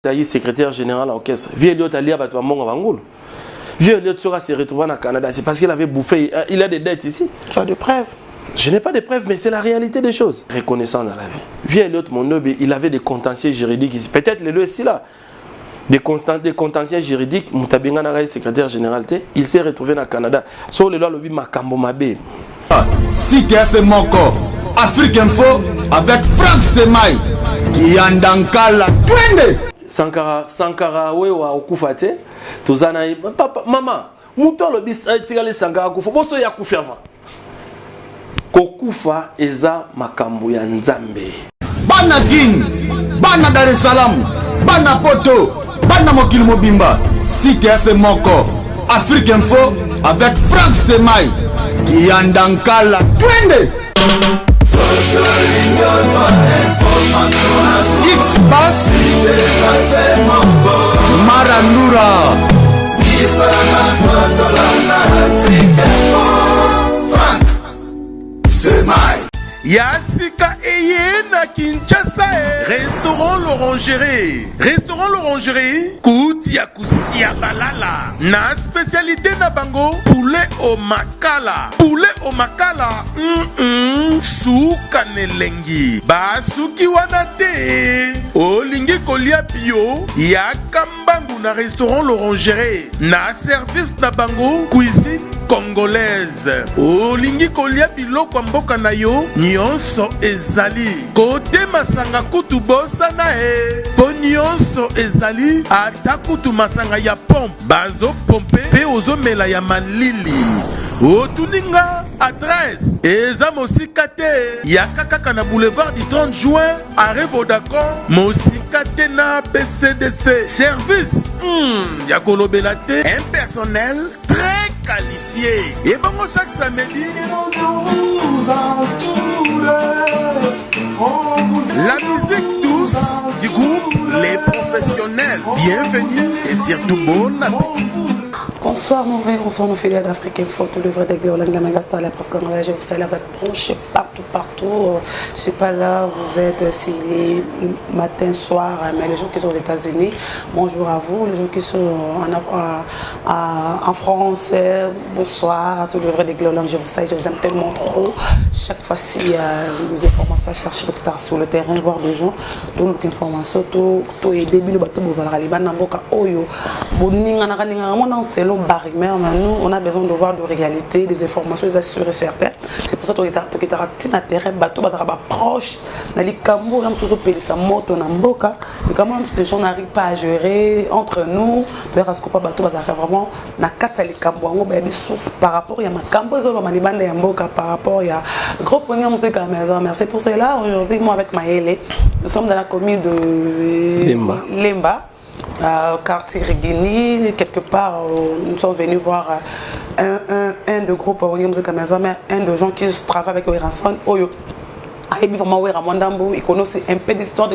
Taï, secrétaire général à l'orchestre. Vieux Elliot Ali Abatou Mongo Bangoul. Vieux Elliot sera se retrouver au Canada. C'est parce qu'il avait bouffé. Il a des dettes ici. Tu as des preuves? Je n'ai pas de preuves, mais c'est la réalité des choses. Reconnaissant dans la vie. Vieux Elliot, mon noble, il avait des contentieux juridiques ici. Peut-être les deux ici là. Des contentieux juridiques. Moutabinga Naraï, secrétaire général, il s'est retrouvé au Canada. Sur le loi, le Makambo Mabé. Si tu as fait mon corps, Afrique Info avec Franck Semaï. Yandankala twende Sankara wewa okufate tuzana papa mama muto lobis tigale Sankara kufa boso ya kufa kokufa eza makambo ya Nzambe bana Guine bana Dar es Salaam bana Poto bana Mokili Mobimba site fait moko Afrique Info avec Franck Semaï Yandankala twende X-Bass Maranura Yassika Eye na Kinshasa Restaurant l'Orangerie. Restaurant l'Orangerie Koutia Kusia Balala. Na spécialité na bango poulet au makala. Poulet au makala Souka nelengi Basuki wanate Olingi kolia bio Yakambangu na restaurant l'Orangerie. Na service na bango cuisine congolaise. Olingi kolia biloko mboka na yo nyonso ezali. Kote masanga kutu bosa na po nyonso ezali. Ata kutu masanga ya pompe. Bazo pompe pe ozo mela ya malili. Otuninga adresse eza mosika te ya kaka na boulevard du 30 juin arrêt Vodacom mosika te na BCDC service ya kolobela te un personnel très qualifié et bon chaque samedi la musique douce du groupe Les Professionnels. Bienvenue et surtout bon appétit. Bonsoir mon frère, bonsoir nos fidèles d'Afrique Info, tout le vrai des Glorlang, la Megastar, la presse congolaise, je vous salue, votre branche partout. Je ne suis pas là, vous êtes, s'il est matin, soir, mais les gens qui sont aux États-Unis, bonjour à vous, les gens qui sont en France, bonsoir, tout le vrai des Glorlang, je vous salue, je vous aime tellement trop. Chaque fois-ci, il y a des informations à chercher sur le terrain, voir des gens, donc l'information, tout est début, le bateau, vous allez aller, Oyo, selon Barimmer, nous, on a besoin de voir de réalité, des informations assurées et certaines. C'est pour ça que tu as intérêt, bateau, proche, dans les cambo, comment les gens n'arrivent pas à gérer entre nous, bateau, vraiment, par rapport à ma cambo, par rapport à gros point musique à la maison. Merci pour cela. Aujourd'hui, moi avec Maëlle, nous sommes dans la commune de Lemba. Quartier Regini, quelque part, nous sommes venus voir un de groupe un de gens qui travaillent avec Oranson Oyo. Il connaît un peu d'histoire de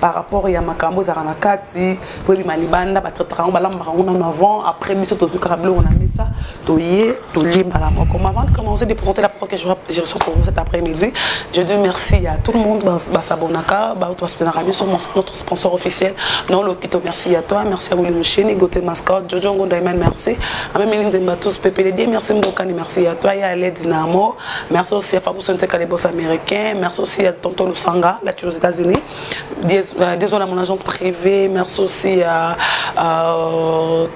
par rapport à Makambo Zaranakati, pour les Malibanda, après, on a mis ça, avant de commencer de présenter la personne que je reçois pour vous cet après-midi, je dis merci à tout le monde, Basabonaka, notre sponsor officiel, non Lokito, merci à toi, merci à William Cheni, Goté Mascot, Jojo Gondaiman, merci, à même Eline Zembatos, PPD, merci Mbokani, merci à toi, et à l'aide Dynamo, merci aussi à Fabou Sonse Kalebo américain, merci aussi à Tonton Lusanga, là tu es aux États-Unis, désolé à mon agence privée, merci aussi à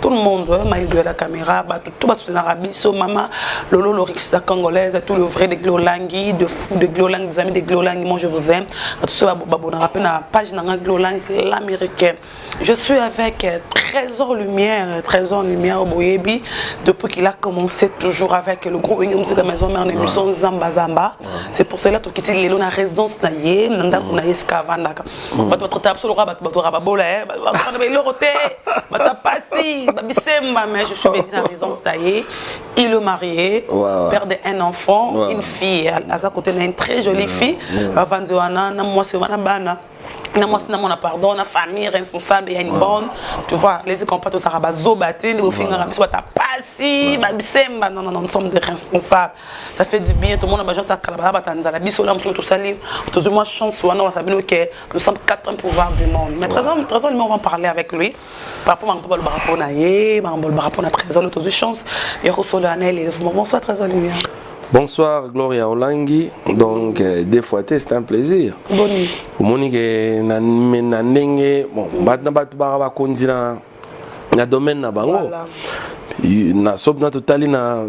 tout le monde, Maïl de la caméra, tout le Arabie, Maman, Lolo, l'Orixta congolaise, tout le vrai des Glolangui, de fous de Glolang, des amis des Glolangui, moi je vous aime, à tout ça, on a rappelé la page dans Glolang, l'américain. Je suis avec Trésor Lumière au Boyebi, depuis qu'il a commencé toujours avec le groupe Union Musique Maison, mais en émission Zamba Zamba. C'est pour cela que tu es la résidence naïe, nanda kuna eskavanda. Bato traiter absolument bato rababola, bato le roté, bato passi, babisemba, mais je suis venu dans la résidence naïe. Il est marié, père d'un enfant, une fille. À sa côté, il a une très jolie fille. Avant de moi c'est Wanabana. Moi, si on a pardon, on a famille responsable, il y a une bonne, tu vois, les compas tout ça va zobater, les filles n'ont pas passi, non non non, nous sommes des responsables. Ça fait du bien, tout le monde a besoin de ça calabala tanzala, bisola tout ça livre. Tout le monde chance ou non, ça veut dire que nous sommes 4 pouvoirs du monde. Mais trésor, on va parler avec lui. Par rapport à mon barapon naïe, mon barapon à trésor, le tout chance. Et Rosolo Anel, bonsoir trésor Livia. Bonsoir Gloria Olangi, donc des fois c'est un plaisir. Bonne nuit. Monique na ndenge bon batna batu ba konzina na domaine na bango. Na sobna totali na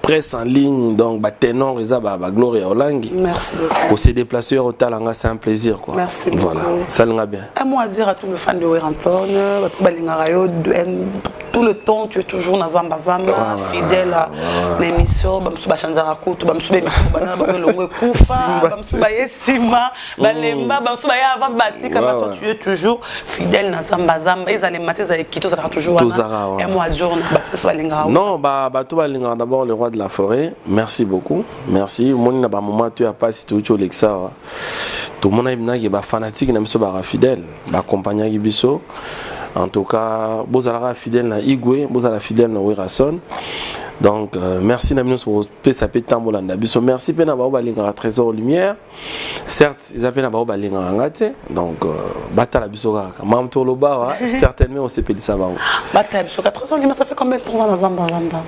presse en ligne donc ba ténor eza ba Gloria Olangi. Merci beaucoup. Pour se déplacer au Talanga c'est un plaisir quoi. Merci voilà, beaucoup. Ça l'a bien. Un mot à dire à tous les fans de Weranton, tout balingarayo tout le temps tu es toujours dans Zamba Zamba fidèle à l'émission bamsu bachanzara kutu bamsu bemission bana balongo kufa bamsu bayesima balemba bamsu baya avant batika bato tu es toujours fidèle dans Zamba Zamba ils allaient mater za ekito ça toujours un mot à dire non bato balingara d'abord le roi de la forêt merci beaucoup merci moni na ba moment tu as pas si tu Alexa tout le monde a qui ba fanatique na biso ba fidèle ba accompagner biso. En tout cas, vous allez fidèle à Igwe, vous allez fidèle à Werason. Donc, merci Naminos pour PSAP Tambolanda. Merci Pena Baobalinga Trésor Lumière. Certes, ils appellent Baobalinga Angate. Donc, Batala Bisoga, Mam Toloba, certainement on s'appelle ça. Batala Bisoga Trésor Lumière, ça fait combien de temps dans Zamba Zamba?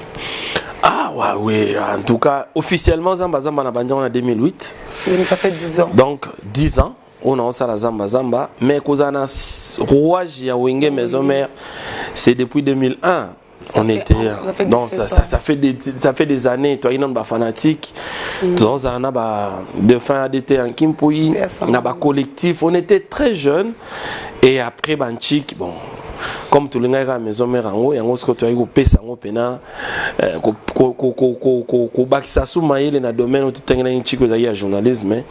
Ah ouais, oui, en tout cas, officiellement Zamba Zamba na Bandian en 2008. Ça fait 10 ans. Donc, 10 ans. On a ça la Zamba Zamba, mais Kozana rouage ya Wenge Maison Mère, c'est depuis 2001. On était donc ça fait des années toi il y a fanatique dans un de fin ADT en Kimpoui na ba collectif on était très jeunes et après banchik bon comme tout le monde à la maison mère en haut et en haut ce que tu as eu pesa en haut pena ko bakisa soumaïle na domaine où tu t'es un chico d'ailleurs journalisme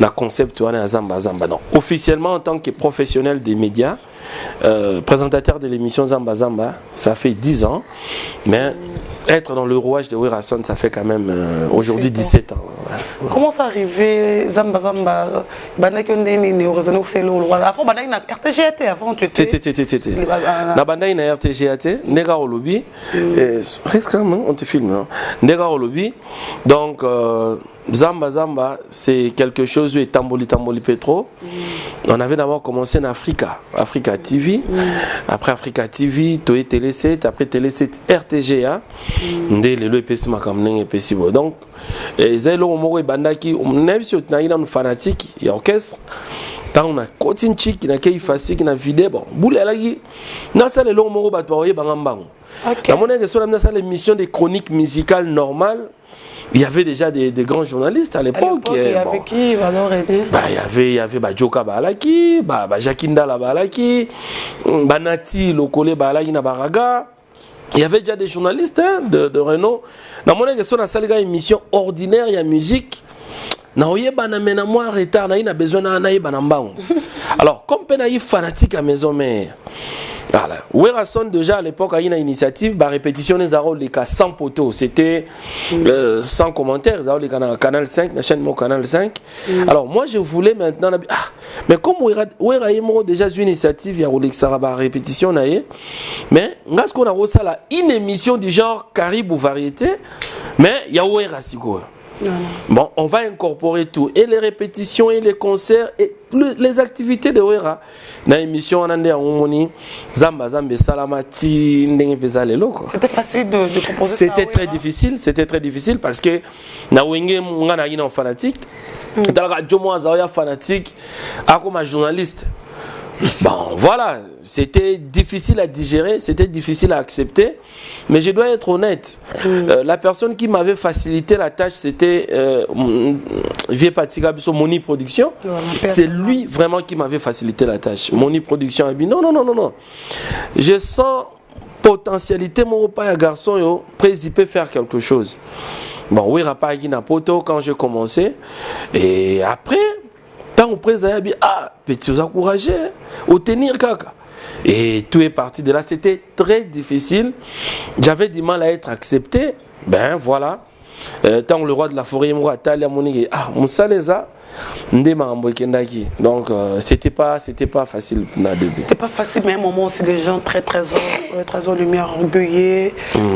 na concept tu as Zamba Zamba non officiellement en tant que professionnel des médias présentateur de l'émission Zamba Zamba ça fait 10 ans mais être dans le rouage de Werason ça fait quand même aujourd'hui 17 ans. Comment ça arrivé Zamba Zamba banda ki ndeni ne raisonner c'est le avant banda na RTGAT avant tu étais na banda na RTGAT ndega olobi reste quand même on te filme ndega olobi donc Zamba Zamba c'est quelque chose et Tamboli Petro. On avait d'abord commencé en Africa TV. Après Africa TV, Toé Télé 7, après Télé 7 RTGA. Ndé le EPC makamneng EPC bo. Donc zelo omoro bandaki même si on a une fanatique et orchestre tant on a continue qui na kei facile qui na vidéo bon boule alagi na ça le omoro batwaye bangambango. La monnaie que sur la salle émission des chroniques musicales normales. Il y avait déjà des grands journalistes à l'époque. Il y avait qui il y avait Joka Balaki, Jakinda la Balaki, Banati Lokole Balaki na Baraga. Il y avait déjà des journalistes de renom. Dans mon émission, on a une émission ordinaire, il y a musique. Retard, alors, comme Penaï fanatique à maison mère. Voilà. Werason déjà à l'époque a eu une initiative, bah répétition des arômes les cas sans poteau, c'était sans commentaire, les canal 5, la chaîne mon canal 5. Alors moi je voulais maintenant mais comme Wera déjà une initiative, il y a Rolex répétition naïe, mais ce qu'on a reçu là une émission du genre Caribou variété, mais il y a Wera Sigo. Bon, on va incorporer tout, et les répétitions, et les concerts, et les activités de Wera. Dans l'émission, on a dit Zamba Zamba Salamati, c'était facile de composer. C'était très difficile parce que na wenge on a une fanatique, dans la radio moi Zaya fanatique, comme journaliste. Bon, voilà, c'était difficile à digérer, c'était difficile à accepter, mais je dois être honnête. La personne qui m'avait facilité la tâche, c'était Vieux Patiga sur Moni Production. C'est lui vraiment qui m'avait facilité la tâche. Moni Production a dit non. Je sens potentialité, mon papa et garçon, yo, il peut faire quelque chose. Bon, oui, Rapa Poto quand j'ai commencé, et après. Tant on présente, petit vous encourager, au tenir caca. Et tout est parti de là, c'était très difficile. J'avais du mal à être accepté. Ben voilà. Tant le roi de la forêt, Mourata, Moussa Leza, Donc c'était pas facile na début. C'était pas facile, mais à un moment aussi des gens très trésor lumière orgueilleux,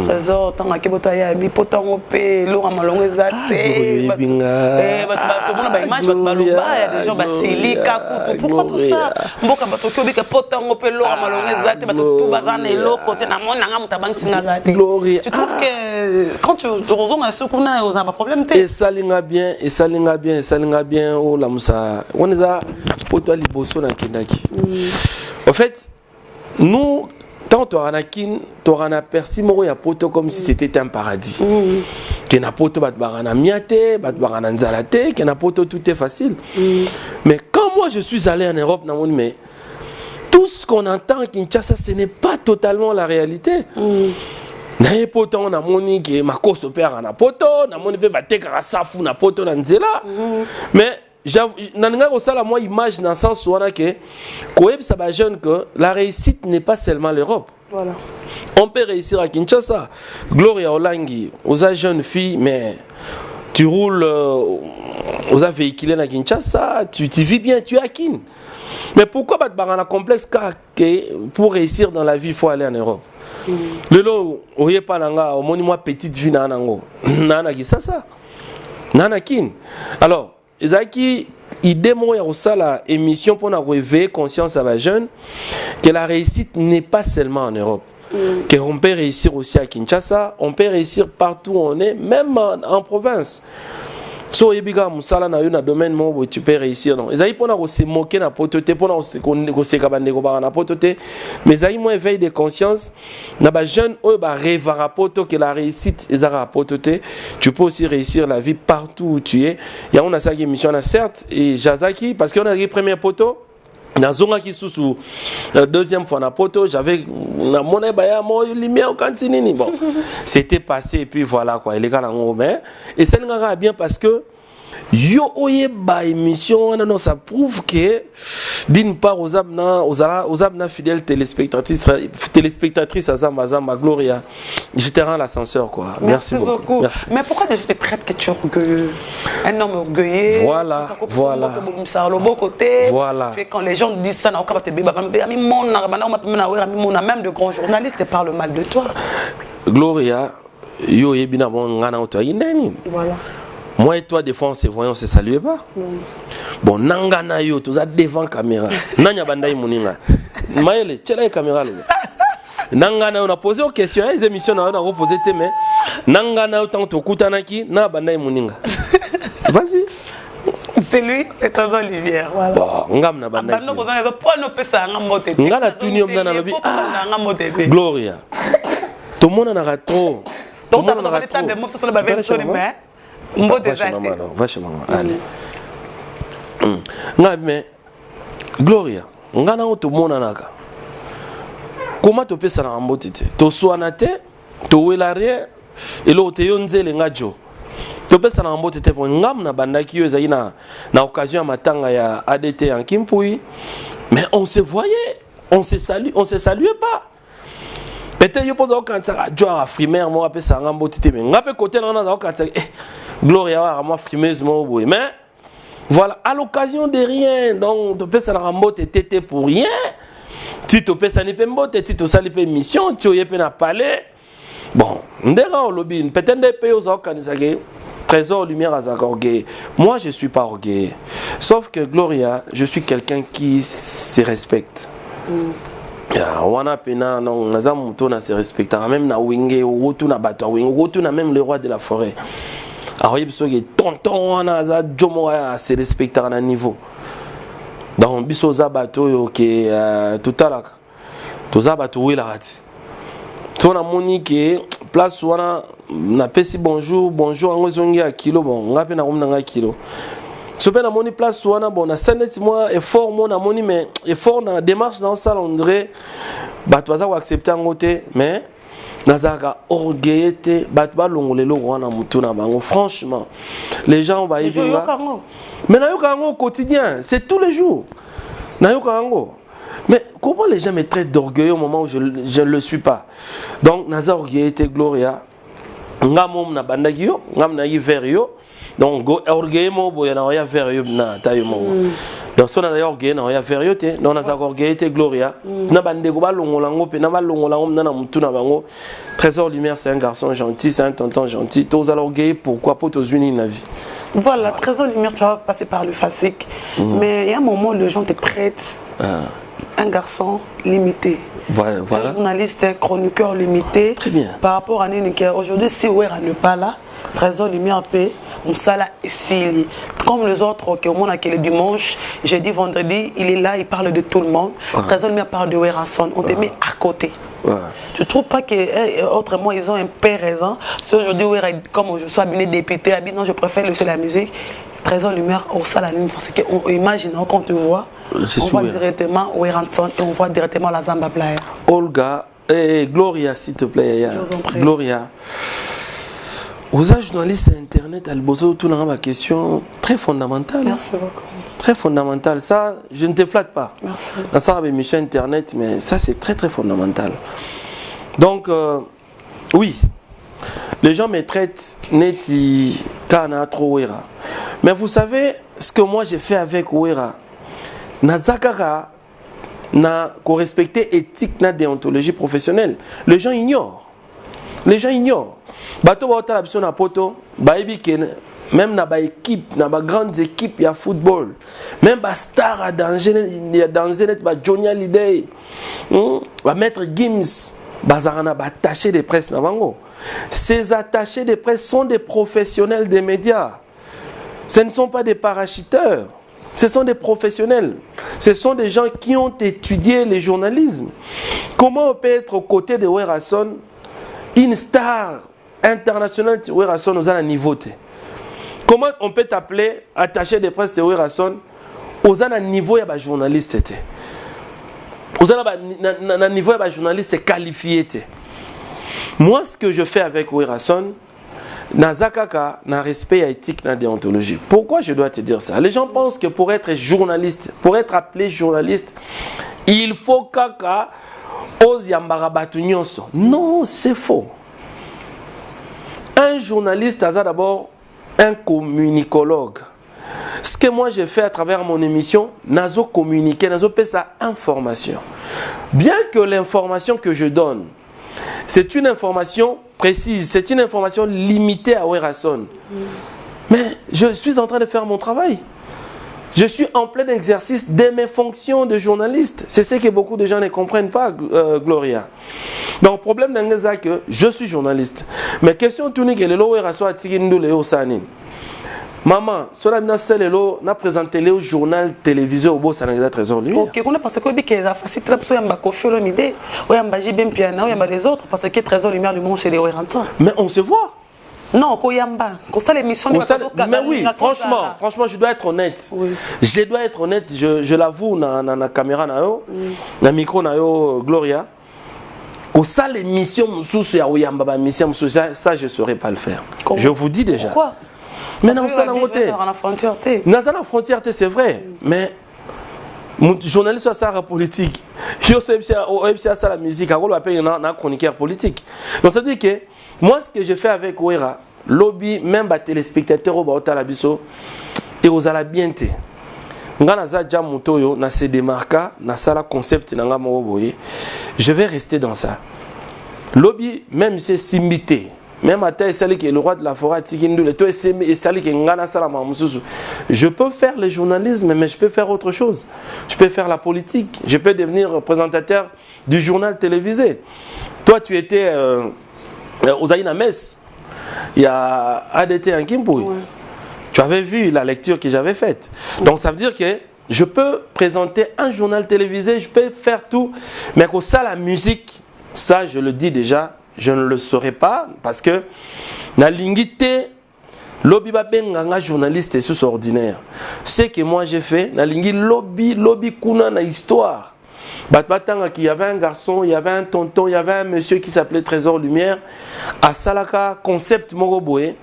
trésor tant que botaya mi potango pe lo amalongo ezate. Tout le monde a image baloba, il y a des gens basili kakutu. Pourquoi tout ça? Mboka bato ko bika potango pe lo amalongo ezate bato tout bazana elo côté na mona nga mutabangi singa zate. Tu trouves que quand tu rejoins à ce qu'on a aux un problème et ça linga bien oh la musa on est à poto liboso na kindaki. En fait nous tant toranakin torana persi moko ya poto comme si c'était un paradis. Que na poto bat barana miate bat barana nzalate que na poto tout est facile. Mais quand moi je suis allé en Europe na mon mais tout ce qu'on entend à Kinshasa ce n'est pas totalement la réalité. Naye poto on a moni que makoso père na poto na moni pe bateka safu na poto na nzela. Mais nanga ko sala moi image dans le sens où on a que koyebisa ba jeune que la réussite n'est pas seulement l'Europe. Voilà. On peut réussir à Kinshasa. Gloria Olangi, aux jeunes filles, mais tu roules aux véhiculés à Kinshasa, tu vis bien, tu es à Kin. Mais pourquoi battre un complexe pour réussir dans la vie, il faut aller en Europe. Le lot, au yé pas nanga, au monument petite vie na nango, nana Kinshasa, nana Kin. Alors, Ezaki, idée moi au la émission pour nous réveiller conscience à la jeune que la réussite n'est pas seulement en Europe. Qu'on peut réussir aussi à Kinshasa, on peut réussir partout où on est, même en province. So yebiga musala na yo na domaine mo tu peux réussir non. Ezali pona ko se moquer na potote pona ko se kabande ko ba na potote. Mais ezali mo éveil de conscience na ba jeune o ba rêvera poto que la réussite ezara potote. Tu peux aussi réussir la vie partout où tu es. Ya on a ça qui mission na certes et Jazaki parce qu'on a eu premier poto. Nazonga qui sous deuxième fois na poto, j'avais na monnaie baya mo lumière kantinini bon. C'était passé et puis voilà quoi, les gars là mais et ça n'ira bien parce que yo oye ba émission non ça prouve que d'une part aux abna fidèles téléspectatrices Azama Gloria, je te rends l'ascenseur quoi. Merci beaucoup. Merci. Mais pourquoi je te traite que tu es orgueilleux? Un homme orgueilleux. Voilà. Voilà. Quand les gens disent ça, même de grands journalistes parlent mal de toi. Gloria, yo yebina bon ngana auto indeni. Voilà. Moi et toi, des fois, on se voyait, on se saluait pas. Bon, nangana yo, tu as devant la caméra. Nanya bandai muninga. Maëlle, tu as la caméra là. Nangana, on a posé aux questions, les émissions, on a reposé tes mains. Nangana, autant tu kutanaki, na bandai muninga. Vas-y. C'est lui, c'est ton Olivier. Voilà. Bon, ngam na bandai. Ngana tunium na lobi. Gloria. Tout le monde en a trop. Tout le monde en a trop. Va chez maman, allez. Mais Gloria, ngana to mona naka. Comment tu peux ça na mbotite? To soanate, to welare, elo te yonzele ngajo. Tu peux ça na mbotite pour ngam na bandaki yo zaina na occasion matanga ya ADT en Kimpui. Mais on se voyait, on se saluait pas. Peut-être yo poza okantaka joa frimaire mo apesa ça ngambotite mais ngape côté na na okantaka Gloria à moi frimeuse mo boy mais voilà à l'occasion de rien donc tu peux ça rambote tété pour rien si tu peux ça ne peut mbote si tu sali pe mission tu oyé pe na palais bon ndera au lobby peut-être des pays aux organisés trésor lumière à orgueil moi je suis pas orgueilleux sauf que Gloria je suis quelqu'un qui se respecte wana pena non naza muto na se respecta même na wenge wotu na bato wenge wotu na même le roi de la forêt alors il y a tonton wana za jomo à se respecter à un niveau donc biso za bato que tout à l'heure to za bato oui la rati to na monique place wana na pesi bonjour ngozongi a kilo bon ngape na komna nga kilo so pe na moni place wana bon na senet moi effort mon na moni mais effort na démarche dans ça on dirait bato za ko accepter ngote mais nazaka orgueillete bato ba longolelo wana mutu na bango franchement les gens va y vivre mais na yoka ngo au quotidien c'est tous les jours na yoka ngo mais comment les gens me traitent d'orgueilleux au moment où je ne le suis pas donc naza orgueillete Gloria ngamo na bandaki yo ngam na yi vers yo donc orgueil mo boya na ya vers yo na tayo mo donc so na ya orgueil na ya vers yo te non na za orgueil te Gloria na bande ko ba longola ngope na ba longola ngom na mutu na bango. Trésor Lumière c'est un garçon gentil, c'est un tonton gentil. Tous à l'orgueil pourquoi pour tous unis la vie. Voilà, Trésor Lumière, tu vas passer par le FASIC, mais il y a un moment où les gens te traitent un garçon limité. Voilà. Un journaliste, chroniqueur limité. Très bien. Par rapport à Néniker. Aujourd'hui, si Ouera n'est pas là, Trésor Lumière peut, on sala ici. Comme les autres, qui au monde le dimanche, jeudi, vendredi, il est là, il parle de tout le monde. Trésor Lumière parle de Ouera-son. On te met à côté. Tu ne trouves pas qu'autrement, ils ont un peu raison. Si aujourd'hui, comme je suis abonné député, non, je préfère laisser la musique. Trésor Lumière au Salanine, parce qu'on imagine quand on te voit, on voit directement Ouera-son et on voit directement la Zamba Playa. Olga, Gloria, s'il te plaît. Je vous en prie. Gloria. Aux journalistes Internet, elle bosse autour de ma question très fondamentale. Merci beaucoup. Très fondamentale. Ça, je ne te flatte pas. Merci. Dans ça, avec mission Internet, mais ça, c'est très, très fondamental. Donc, oui, les gens me traitent neti kana trop Ouera. Mais vous savez, ce que moi j'ai fait avec Ouera, Nazakara n'a qu'au respecter éthique, na déontologie professionnelle. Les gens ignorent. Les gens ignorent. Bato ba otala biso na poto, ba ebikene. Même dans les équipes, dans les grandes équipes, il y a football. Même les stars dans Zenet, Johnny Hallyday, Maître Gims, ils attachés de presse. Ces attachés de presse sont des professionnels des médias. Ce ne sont pas des parachuteurs. Ce sont des professionnels. Ce sont des gens qui ont étudié le journalisme. Comment on peut être aux côtés de Ouera-son, une star internationale de Ouera-son, nous avons un niveau. Comment on peut t'appeler attaché de presse de Ouera-son aux un niveau de journaliste? Aux un niveau de journaliste qualifié. Moi, ce que je fais avec Ouera-son, Nazakaka n'a respect à éthique, n'a déontologie. Pourquoi je dois te dire ça? Les gens pensent que pour être journaliste, pour être appelé journaliste, il faut kaka os yambarabatu nyonso. Non, c'est faux. Un journaliste a d'abord un communicologue. Ce que moi j'ai fait à travers mon émission, nazo communiquer, nazo payer sa information. Bien que l'information que je donne, c'est une information précise, c'est une information limitée à Ouera-son. Mais je suis en train de faire mon travail. Je suis en plein exercice de mes fonctions de journaliste. C'est ce que beaucoup de gens ne comprennent pas, Gloria. Donc, le problème c'est que je suis journaliste. Mais question tournée que le Ouera-son a tiré au Sanin. Maman, cela n'a présenté le journal télévisé au beau Sénégal Trésor Lumière. Ok, on a pensé que c'est facile de faire un Kofi Olomide, ou un Jibem Piana, ou un les autres, parce que Trésor Lumière le monde chez les Ouera-son. Mais on se voit. Non, Koyamba, qu'on ça l'émission de mais oui, franchement, je dois être honnête. Oui. Je dois être honnête, je l'avoue, dans la caméra, dans le micro, Gloria. Au ça l'émission, ça je ne saurais pas le faire. Comment? Je vous dis déjà. Pourquoi? Mais dans la frontière, c'est vrai. Mais mon journaliste c'est la politique. Je sais c'est la musique. On va payer un chroniqueur politique. Donc ça veut dire que moi ce que je fais avec Ouera, lobby même les téléspectateurs au la biso et aux ala bien té. Ngana za jamuto yo na se démarca na sala concept na nga boye. Je vais rester dans ça. Lobby même c'est simité. Même à tel sali qui est le roi de la forêt, je peux faire le journalisme, mais je peux faire autre chose. Je peux faire la politique. Je peux devenir présentateur du journal télévisé. Toi, tu étais aux Aïna Metz. Il y a ADT en Kimpouy. Ouais. Tu avais vu la lecture que j'avais faite. Donc ça veut dire que je peux présenter un journal télévisé, je peux faire tout. Mais que ça, la musique, ça, je le dis déjà. Je ne le saurais pas parce que na lingité lobby babenganga journaliste et sous-ordinaire. Ce que moi j'ai fait, na lingi lobby kuna na histoire. Batanga qu'il y avait un garçon, il y avait un tonton, il y avait un monsieur qui s'appelait Trésor Lumière à Salaka concept Moroboé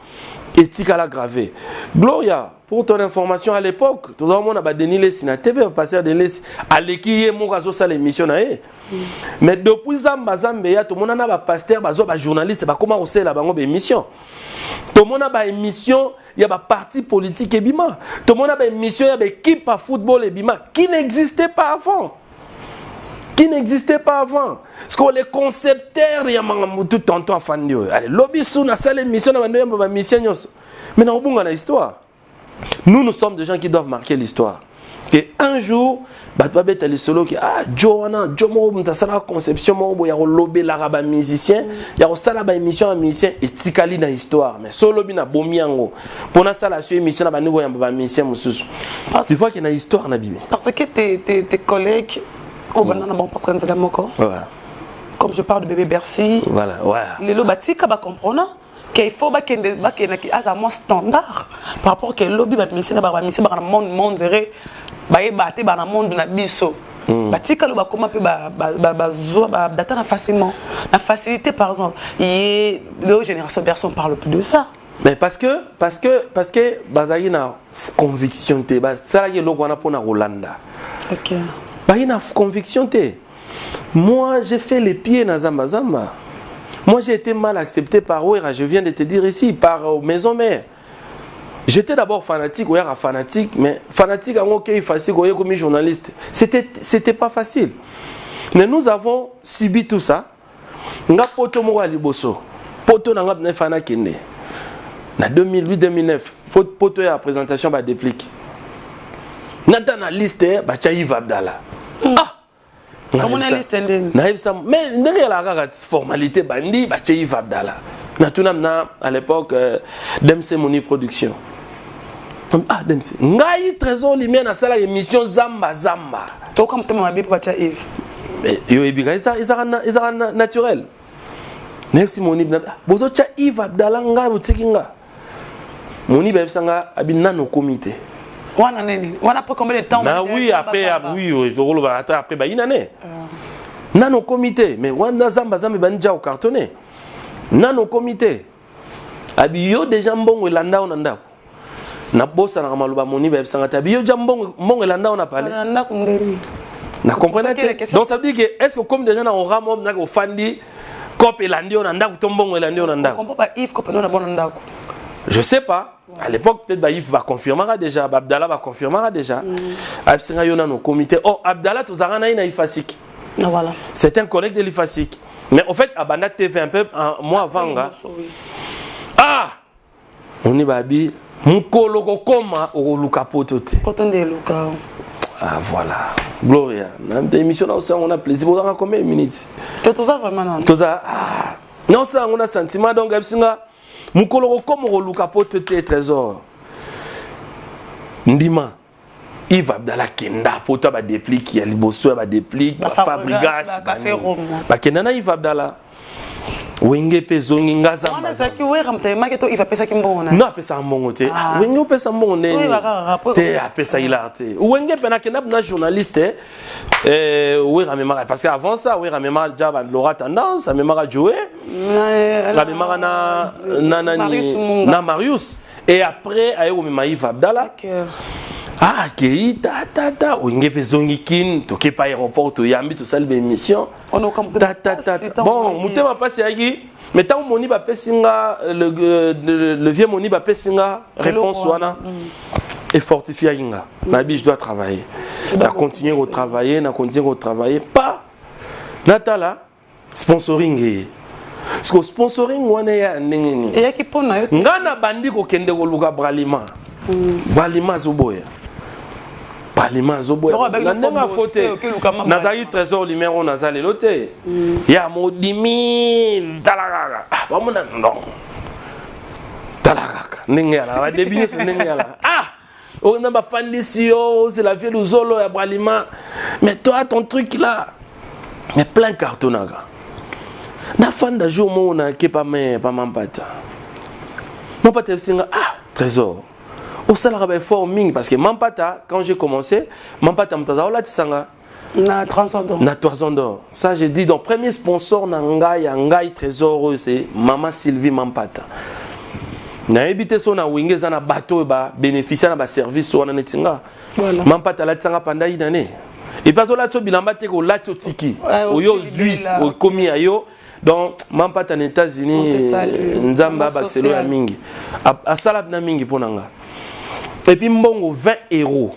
éthique à la gravé. Gloria, pour ton information, à l'époque, tout le monde a Denis Lessi na TV, passer Denis Lessi, à l'équipe, moi, j'ai l'émission. Mais depuis Zamba, tout le monde a un pasteur, un journaliste, comment on sait la émission. Tout le monde a une émission, il y a une parti politique et bima. Tout le monde a une émission, il y a une équipe à football et bima, qui n'existait pas avant. Qui n'existait pas avant. Parce que les concepteurs, il y a tout le temps fan de. Allez, lobby sous la salle émission, on a une mission. Mais dans une histoire. Nous sommes des gens qui doivent marquer l'histoire. Et un jour, Batouabet a les solos qui Joana, Jomo, la conception, il y a un lobby l'arabe musicien, il y a un émission à musicien et Tikali dans l'histoire. Mais solo lobby na bomiango. Pour ça, la émission na nouveau musicien, c'est fois qu'il y a une histoire na Bible. Parce que tes collègues. Oh, comme je parle de bébé Bercy, voilà, les lobby va comprendre qu'il faut qu'il y ait un standard par rapport à lobby va misser dans le monde zéré dans le monde na biso. Batika lo ba comment peut data facilement la facilité par exemple et les générations Bercy on parle plus de ça. Mais parce que bazayi na conviction te ça là lo wana pona Rolanda. OK. Bah, il y a une conviction. Moi, j'ai fait les pieds dans Zamba Zamba. Moi, j'ai été mal accepté par Ouera, je viens de te dire ici, par Maison Mère. J'étais d'abord fanatique, Ouera fanatique, mais fanatique en OK, facile, comme journaliste. C'était pas facile. Mais nous avons subi tout ça. Nga poto mo liboso. Poto na ngap fana kende. Na 2008-2009, faut poto ya présentation ba déplique. Nata na liste bacha Yves Abdallah. Comment la liste ndeni? Mais ndenge la formalité bandi bacha Yves Abdallah. Na tunamna à l'époque Demse Moni Production. Demse. Ngai trésor limien na sala émission Zamba Zamba. To comme tu m'as dit bacha Yves. Mais yo ebiga isa naturel. Merci Moni bozo cha Yves Abdallah ngai botikinga. Moni bebsanga abina no comité. On a pas combien de temps? Oui, après, après, une année. Nano comité, mais on a Zamba Banja au cartonné. Nano comité. Abiyo de jambon et landa on anda. Na bossa na maluba moni beb sangata. Abiyo jambon mon et landa on a parlé. Na comprenez? Donc ça veut dire que est-ce que comme des gens on ramon na ko fandi cop et landi on anda tombon et landi on anda. On comprend pas Yves cop on a bon anda. Je sais pas. À l'époque, peut-être Yves va confirmer déjà, Abdallah va confirmer déjà. Absenga yona no comité. Oh, Abdallah tout zarana ina ifasik. Voilà. C'est un collègue de l'ifasik. Mais en fait, Abana TV un peu un mois avant là. On y babi mukolo koma o luka potote. Potonde luka. Voilà. Gloria. Dans l'émission là on a plaisir. Vous avez combien de minutes? Tout ça vraiment non. Tout ça. Non ça on a sentiment donc Absenga Mukolo comme Roluka pote trésor. Ndima. Yves Abdallah Kenda, poto ba déplique, ya liboso ba déplique, ba Fabrigas, ba Kenda na Yves Abdallah. Wenge pezongi ngaza. On a qui ouais ramte ma que to Yves pesa kimbona. Non pesa mbongo te. Wenge pesa mbongo nene. Te pesa ilarte. Wenge pena Kenda na journaliste oui ramema parce qu'avant ça oui ramema déjà Laura Tendance, ramema jouer. Ramema na Marius et après ayo mema Yves Abdallah. Kei ta wenge pezongi kin toke pa aéroport to yambi to salbe émission. On a comme bon mutema passe yaki mais tant moni ba pesinga le vieux moni ba pesinga réponse wana et fortifier inga nabi je dois travailler na continuer au travailler pas natala sponsoring parce que sponsoring wana ya ndengeni et yaki pona yo ngana bandi ko kende ko luka bralima bralima zoboya Parlement zoboya na ndenga fote nazali trésor numéro nazali lote ya modimi dalagaga bamona non dalagaga ningela va débiner ce ningela on a ma fandisio c'est la vie du zolo ya bralima mais toi ton truc là mais plein cartonaga na fanda jour mo na ke pa mampata mampata singa trésor au salaire fort ming parce que Mampata quand j'ai commencé Mampata mtaza ola tisanga na 300 d'or. Na 300 d'or. Ça j'ai dit donc premier sponsor na ngai trésor c'est maman Sylvie Mampata. na évité son na wingé za na bateau ba bénéficier na ba service wana netinga Voilà. mampata la tsanga pendant une année et pas là to bilamba te ko la tiki oyo zui o komi ayo donc mampata na États-Unis nzamba bakelo ya mingi a sala na mingi ponanga et puis mbongo 20 euros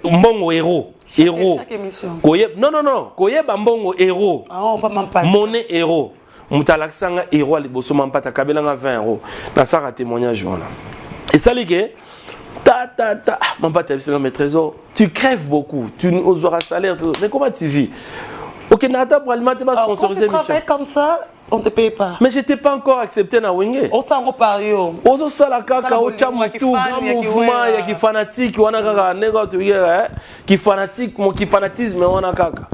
mbongo euro Chaque émission. Non koyeba mbongo euro Ah, on pas mampata. monnaie euro mutalaksanga euro à liboso mampata kabelanga 20 euros na ça témoignage voilà et ça ligue mampata bisanga mes trésors tu crèves beaucoup tu auras salaire mais comment tu vis ok nata pour alimenter ma sponsoriser mission. Quand tu travailles comme ça, on te paye pas. mais j'étais pas encore accepté na wenge On s'en repario. ozo sala kaka o chamutu grand mouvement ya ki fanatique wana kaka nega tu ki fanatique mon ki fanatisme wana kaka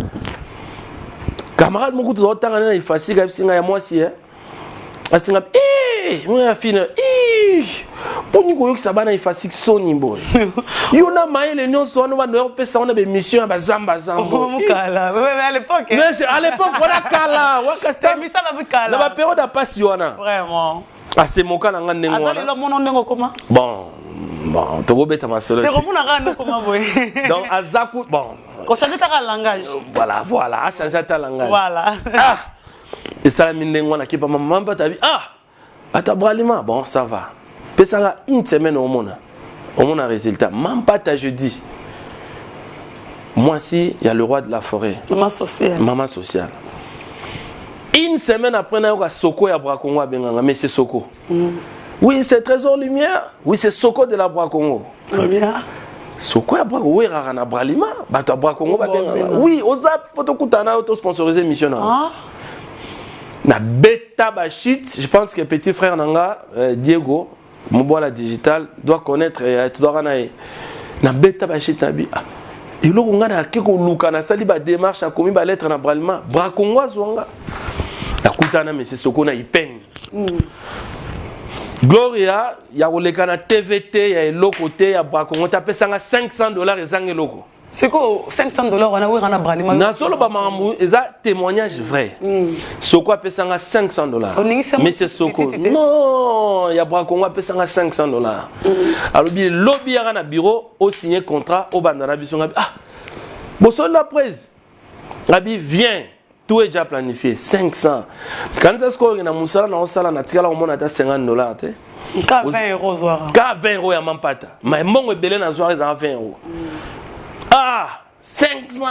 camarade mon kutu otanga na ifasi ka bisinga ya mwasi asinga moi fine poni ko yokisa bana ifasi soni boy yona maile nyonso wana bando pesa wana be mission ya bazamba zambo mukala mais à l'époque wana kala wakasta misa na bukala na ba période a passe wana vraiment c'est mon cas nga ndengo wana azali lo mono ndengo comment bon to go beta ma solo te komuna kana comment boy donc azaku bon ko changer ta langage voilà a changer ta langage voilà et ça mindengo wana ki pa maman pa tabi atabralima bon ça va pesanga une semaine au mona résultat même pas ta jeudi moi si il y a le roi de la forêt maman sociale une semaine après na yoka soko ya bra Congo benganga mais c'est soko oui c'est trésor lumière oui c'est soko de la bra Congo lumière soko ya bra oui rara na bralima bato bra Congo ba benganga oui ozap photo kutana auto sponsoriser mission na beta bashit je pense que petit frère nanga Diego Mobola digital doit connaître tout na beta bashit nabi et lo nga na ke ko luka na sali ba démarche a commis ba lettre na bralima bra Congo zwanga na kutana mais c'est soko na ipeng Gloria ya oleka na TVT ya eloko te ya bra Congo ta pesanga $500 ezange loko. C'est quoi $500 on a oui on a bralima. Na solo ba mamu eza témoignage vrai. Soko a pesanga $500. Mais c'est soko. Non, ya bra Congo a pesanga $500. Alors bien lobby ya na bureau au signer contrat au bandana biso ngabi bosso la presse. Ngabi viens. Tout est déjà planifié 500. Quand est-ce qu'on a musala na osala na tikala on a $50 te. Ka 20 euros zoara. Ka 20 euros ya mampata. Mais mongo belé na zoara za 20 euros. 500.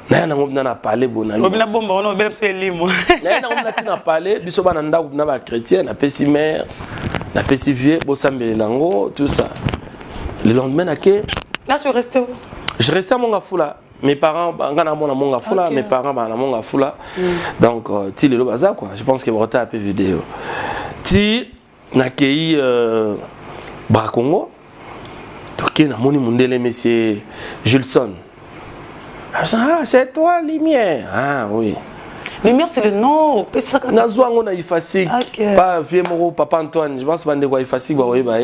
Na ngomna na parler bonani. Obina bomba on obela pse limo. Na ngomna tina parler biso bana ndako na ba chrétien na pesi mère, na pesi vieux, bo sambele nango, tout ça. Le lendemain na ke. Là tu restais où? Je restais à Mongafula. Mes parents, mes parents, donc, tu le bazar quoi. Je pense que vous avez un peu vidéo. Tu n'as qu'à Bracongo. Tu as moni mundele monsieur Julson. Ah, c'est toi lumière. Ah oui. Lumière c'est le nom. Nazwa ngona ifasik. Pas vieux moro papa Antoine. Je pense bande kwa ifasik ba oyeba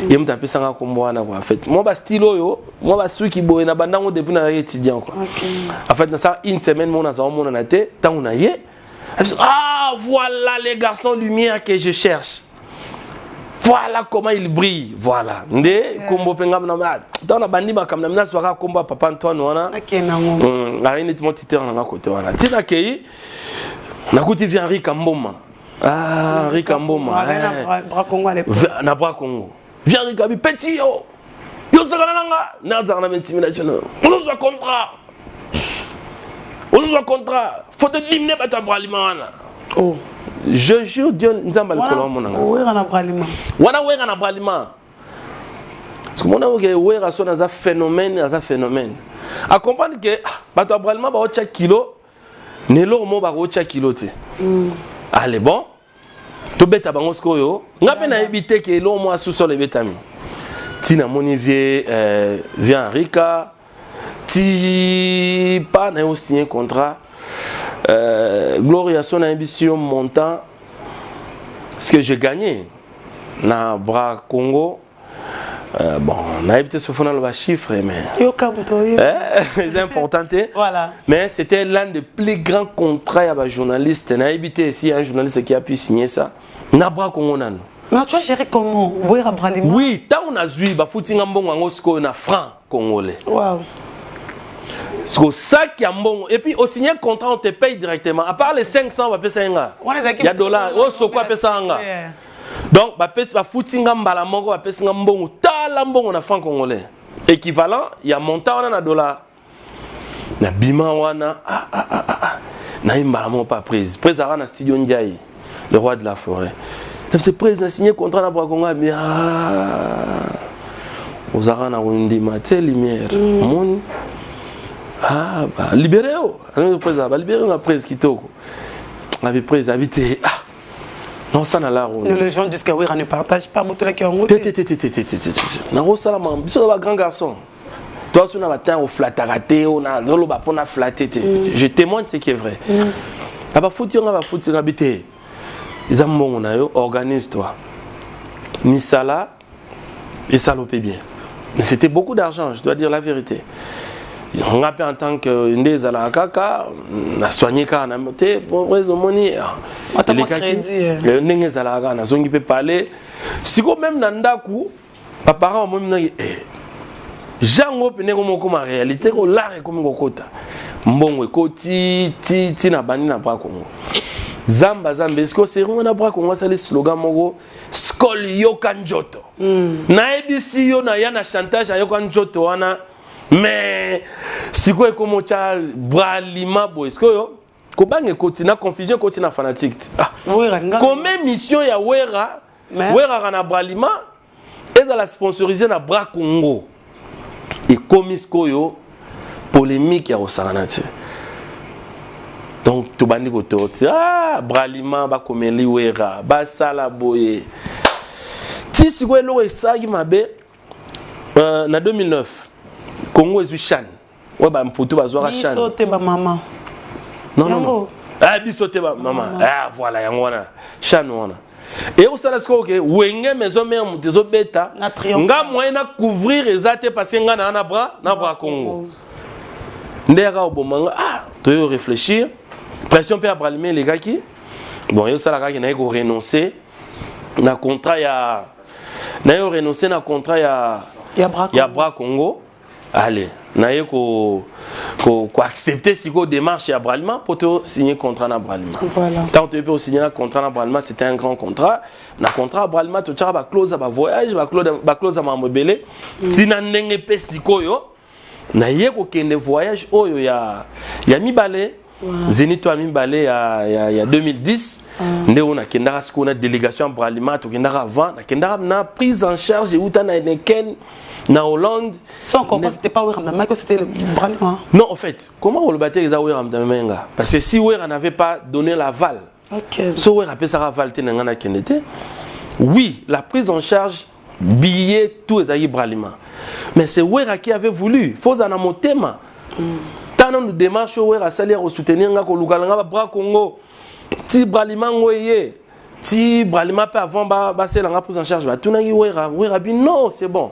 yem ta pesanga kombo na quoi. En fait, moi ba stylo yo, moi ba suki boye na bandango depuis na étudiant quoi. En fait, na ça une semaine mon na mon na té, tant on a yé. Voilà les garçons lumière que je cherche. Voilà comment il brille. Voilà. Ndé kombo penga na ma. Dans la bandi ma kamna na soira kombo papa Antoine wana. OK nango. Na rien nettement titre na côté wana. Tina kei nakuti vient Henri Kamboma. Ah, Henri Kamboma. Bra Congo à l'époque. Na Bra Congo. Viens Henri Kabi petit yo. Yo sakana nanga. Na za na intimidation. On nous a contrat. On nous a contrat. Faut te diminuer ba ta bralima wana. Oh. Je jure Dieu nzamba le kolon monanga. Oui, on a bralima. Wana wera na bralima. Parce que mon amour wera son as phénomène, À comprendre que ba ta bralima ba ocha kilo. Nelo mo ba rocha kilote. Allez bon. To beta bango skoyo. Ngape na ebite ke lo mo asuso le betami. Tina moni vie vient Rika. Ti pas na aussi un contrat. Gloria son ambition montant. Ce que j'ai gagné na Bra Congo. Bon, on a évité ce fond dans le chiffre, mais c'est important. Voilà. Mais c'était l'un des plus grands contrats à un journaliste. On a évité ici un journaliste qui a pu signer ça. Na Bra Congo nan. Mais tu as géré comment? Wera Bralima? Oui, tant on a vu, bah foutu un bon en osco na franc congolais. Waouh. C'est ça qui a bon. Et puis au signer un contrat, on te paye directement. À part les 500, on va payer ça. Il y a $. Oh, c'est quoi payer ça? Donc, bah foutu un balamongo, on va payer ça un bon. Talambon on a franc congolais. Équivalent, il y a montant on a $. Na bima wana na imbalamo pas prise. Prise à na studio Ndiaye, le roi de la forêt. C'est prise na signé contrat na Brakonga mais aux arana wundi maté lumière. Mon libéré libéré la prise kitoko. La prise habité non ça na la ronde. Les gens disent que oui, on ne partage pas beaucoup la qui ont na rosala mam biso ba grand garçon. Toi on a matin au flataraté on a dans le bas on a flatté. Je témoigne ce qui est vrai. Aba fouti on va fouti habité. Ils ont bon on a yo organise-toi. Misala et salopé bien. Mais c'était beaucoup d'argent, je dois dire la vérité. On a fait en tant que ndeza la kaka, na soigné ka na moté, bon raison moni. Les crédit. Le ndeza la kaka na zongi peut parler. Siko même na ndaku, papa mo mina jango pene ko moko ma réalité ko l'art comme kokota. Mbongo ko ti na bani na bra Congo. Zamba est-ce c'est on a bra Congo ça le slogan moko skol yoka njoto. Na ebisi yo na yana chantage yoka njoto wana. Mais si quoi comme cha Bralima boy est-ce que yo ko bange koti na confusion koti na fanatique comme mission ya wera kana Bralima et la sponsoriser na bra Congo et comme yo polémique ya osanganati donc to bandi ko torti Bralima ba komeli wera ba sala boye ti si quoi lo esagi mabe na 2009 Congo est Chan. Ouais, bah, mputu bazwa Chan. Bisote ba maman. Non. Bisote ba maman. Voilà, yangwana. Chan wana. Et au sala sko que wenge maison mère mutezo beta. Nga moyen na couvrir ezate parce que nga na bra Congo. Ndera obomanga to yo réfléchir. Pression pe Bralima les gars qui. Bon, yo sala ka na ko renoncer na contrat ya na yo renoncer na contrat ya bra Congo. Allez, naye ko accepter si ko démarche à Bralima pour te signer contrat na Bralima. Voilà. Tant tu peux signer un contrat na Bralima, c'était un grand contrat. Na contrat Bralima tu tira ba clause ba voyage, ba clause à mamobele. Tina ndenge pe sikoyo. Naye ko kende voyage oyo ya mibale. Zénith a mibale ya 2010. Nde on a kenda ko na délégation Bralima to kenda avant, na kenda na prise en charge et utana neken. Na Hollande, sans comprendre c'était pas Wera que c'était le Bralima. Non, en fait, comment on le battait les Wera Mdamenga? Parce que si Wera n'avait pas donné l'aval, si Wera a ça aval tenangana kenete, oui, la prise en charge billet tout les Bralima. Mais c'est Wera qui avait voulu. Faut en amotema. Tant de démarches Wera salaire au soutenir nga ko lukalanga bra Congo. Ti Bralima ngoye. Si Bralima peut avant c'est la prise en charge, tout Wera bi non, c'est bon.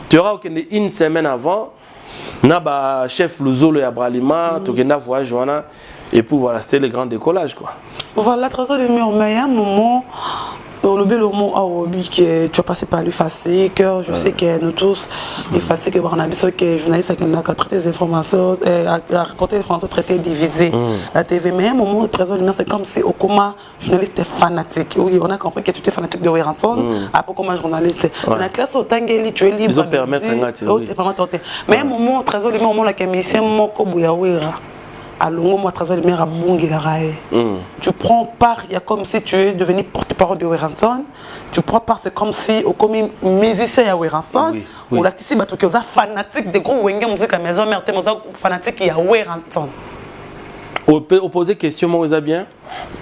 Tu auras une semaine avant, na chef Luzolo et Bralima, tu auras voyage et puis voilà, c'était le grand décollage quoi. Voilà, trésor de mur, mais il y a un moment, le mot que tu as passé par l'effacé, que je sais que nous tous, effacé que Barnabé, que journaliste qui a traité des informations, a raconté les informations traitées divisées, la TV, mais il y a un moment, trésor de mur, c'est comme si au coma, journaliste est fanatique. Oui, on a compris que tu étais fanatique de Weranton, après comment journaliste. Dans la classe, autant que tu es libre. Ils ont permettre un gars, mais il y a un moment, trésor de mur, au moment où la commission, Moko Bouyawera. Alors, moi, trésor de mer à Bungilarae. Tu prends part, il y a comme si tu es devenu porte-parole de Weranton. Tu prends part, c'est comme si, comme musicien à Weranton, ou là, ici, tu es fanatique des gros Wenge musique à maison, mais tu es fanatique à Weranton. On peut poser question, moi, bien.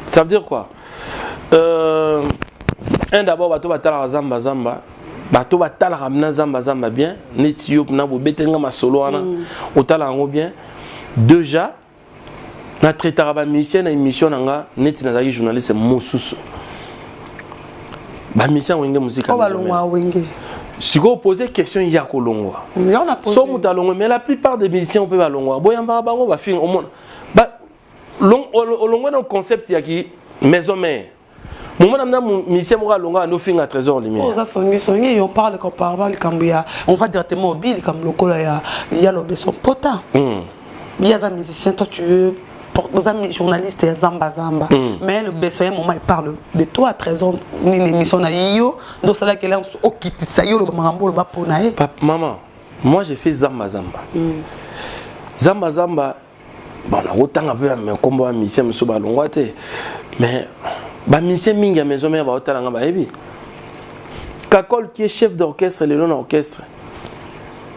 Ça veut dire quoi? D'abord, tu vas te zamba zamba. Tu vas te ramener zamba zamba bien. Ni tu vas te ma solo, ou tu vas bien. Déjà, na traité ba musicien na émission nanga neti na zaki journaliste mosusu ba musicien wenge musique ko balongwa wenge si ko poser question ya ko longwa so muta longwa mais la plupart des musiciens on peut balongwa boyamba bango ba fin au monde ba longwa no concept ya ki maison mère Moment n'a musicien mora longa no finga trésor lumière. On on parle qu'on parle on va directement au bill comme le col il y a le son potin. Il y a un musicien toi tu veux nos amis journalistes et zamba. Mais le besoin moment il parle de toi trésor une émission na yo donc c'est là qu'elle est au kit ça yo le marambo le ba ponae. Maman, moi j'ai fait zamba. Zamba bon na autant un peu mais comme un musicien me soba longate mais ba musicien mingi maison mais ba otala nga ba ebi. Kakol qui est chef d'orchestre le long orchestre.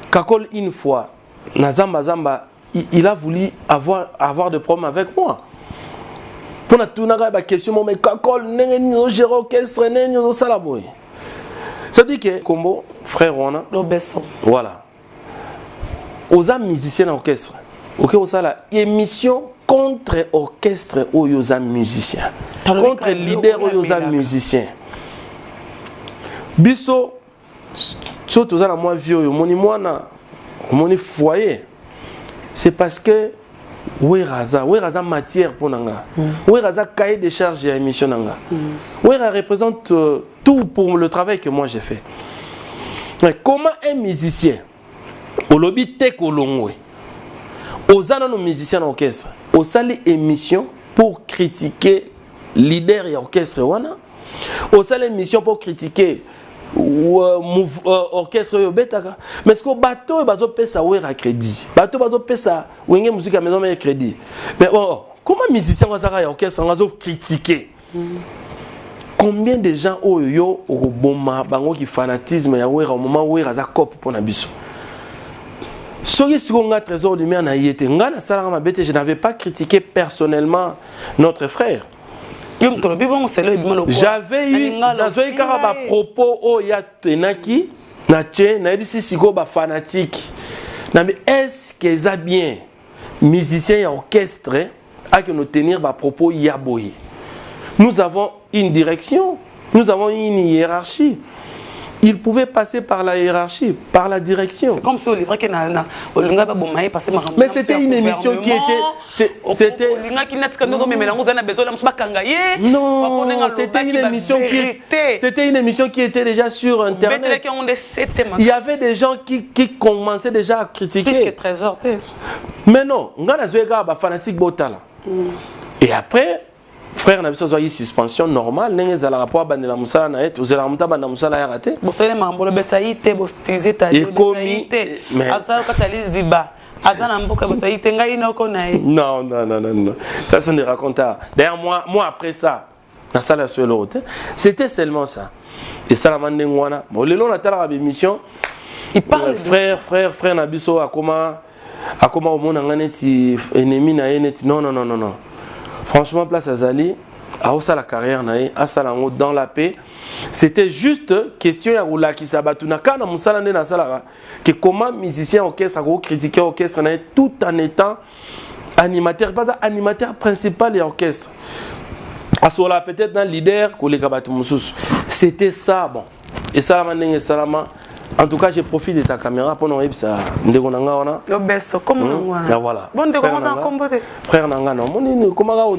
Kakol une fois na zamba il a voulu avoir des problèmes avec moi. Pour na tunaka ba question mais Kakol nenge ni gérer orchestre nenge no sala boy. Ça dit que Combo frère on a l'obesson. Voilà. Aux musiciens d'orchestre. OK, on la émission contre orchestre aux musiciens. Contre leader aux musiciens. Biso surtout ça la moi vieux mon foyer. C'est parce que Weraza matière pour nanga. Weraza cahier de charges et émission nanga. Wera représente tout pour le travail que moi j'ai fait. Mais comment un musicien au lobby tek olongwe aux nos musiciens d'orchestre au sali émission pour critiquer leader et orchestre wana au sali émission pour critiquer orchestre yo betaka mais ce que bateau bazo pesa wera crédit bateau bazo pesa wenge musique à maison mais crédit mais comment musicien wazaka ya orchestre bazo critiquer combien de gens oyo au boma bango qui fanatisme ya wera au moment wera za cop pour na biso. Je n'avais pas critiqué personnellement notre frère. J'avais eu dans propos au Yatenaki, fanatique. Est-ce que ça bien musiciens et orchestre à que nous tenir par propos yaboyi? Nous avons une direction, nous avons une hiérarchie. Il pouvait passer par la hiérarchie, par la direction. C'est comme si on livrait que mais c'était une émission qui était... C'était... Non, c'était une émission c'était une émission qui était déjà sur Internet. Il y avait des gens qui commençaient déjà à critiquer. Mais non, on a fanatique botala. Et après... Frère n'a pas eu suspension normale, n'est pas rapport à Bandela Moussala na et vous allez monter Bandela Moussala ya raté. Vous savez mambo le besaïté bostiser ta et commis azal katali ziba azana mboka besaïté ngai na konae. Non, ça sont des racontars. D'ailleurs moi après ça na sala sur l'autre, c'était seulement ça. Et ça la mandengwana. Bon le long na tala émission il parle frère na biso akoma au monde ngane ennemi na yeneti non. Franchement, place Azali, à la carrière, dans la paix, c'était juste question à Oula qui s'abatuna kana musalane na sala que comment musicien orchestre a critiqué orchestre tout en étant animateur, pas animateur principal et orchestre. Asola peut-être dans leader ko le kabatu mususu. C'était ça bon. Et ça la salama. En tout cas, je profite de ta caméra pour nous dire ça. Voilà. Bon, de comment ça combattre? Frère Nanga, non. Comment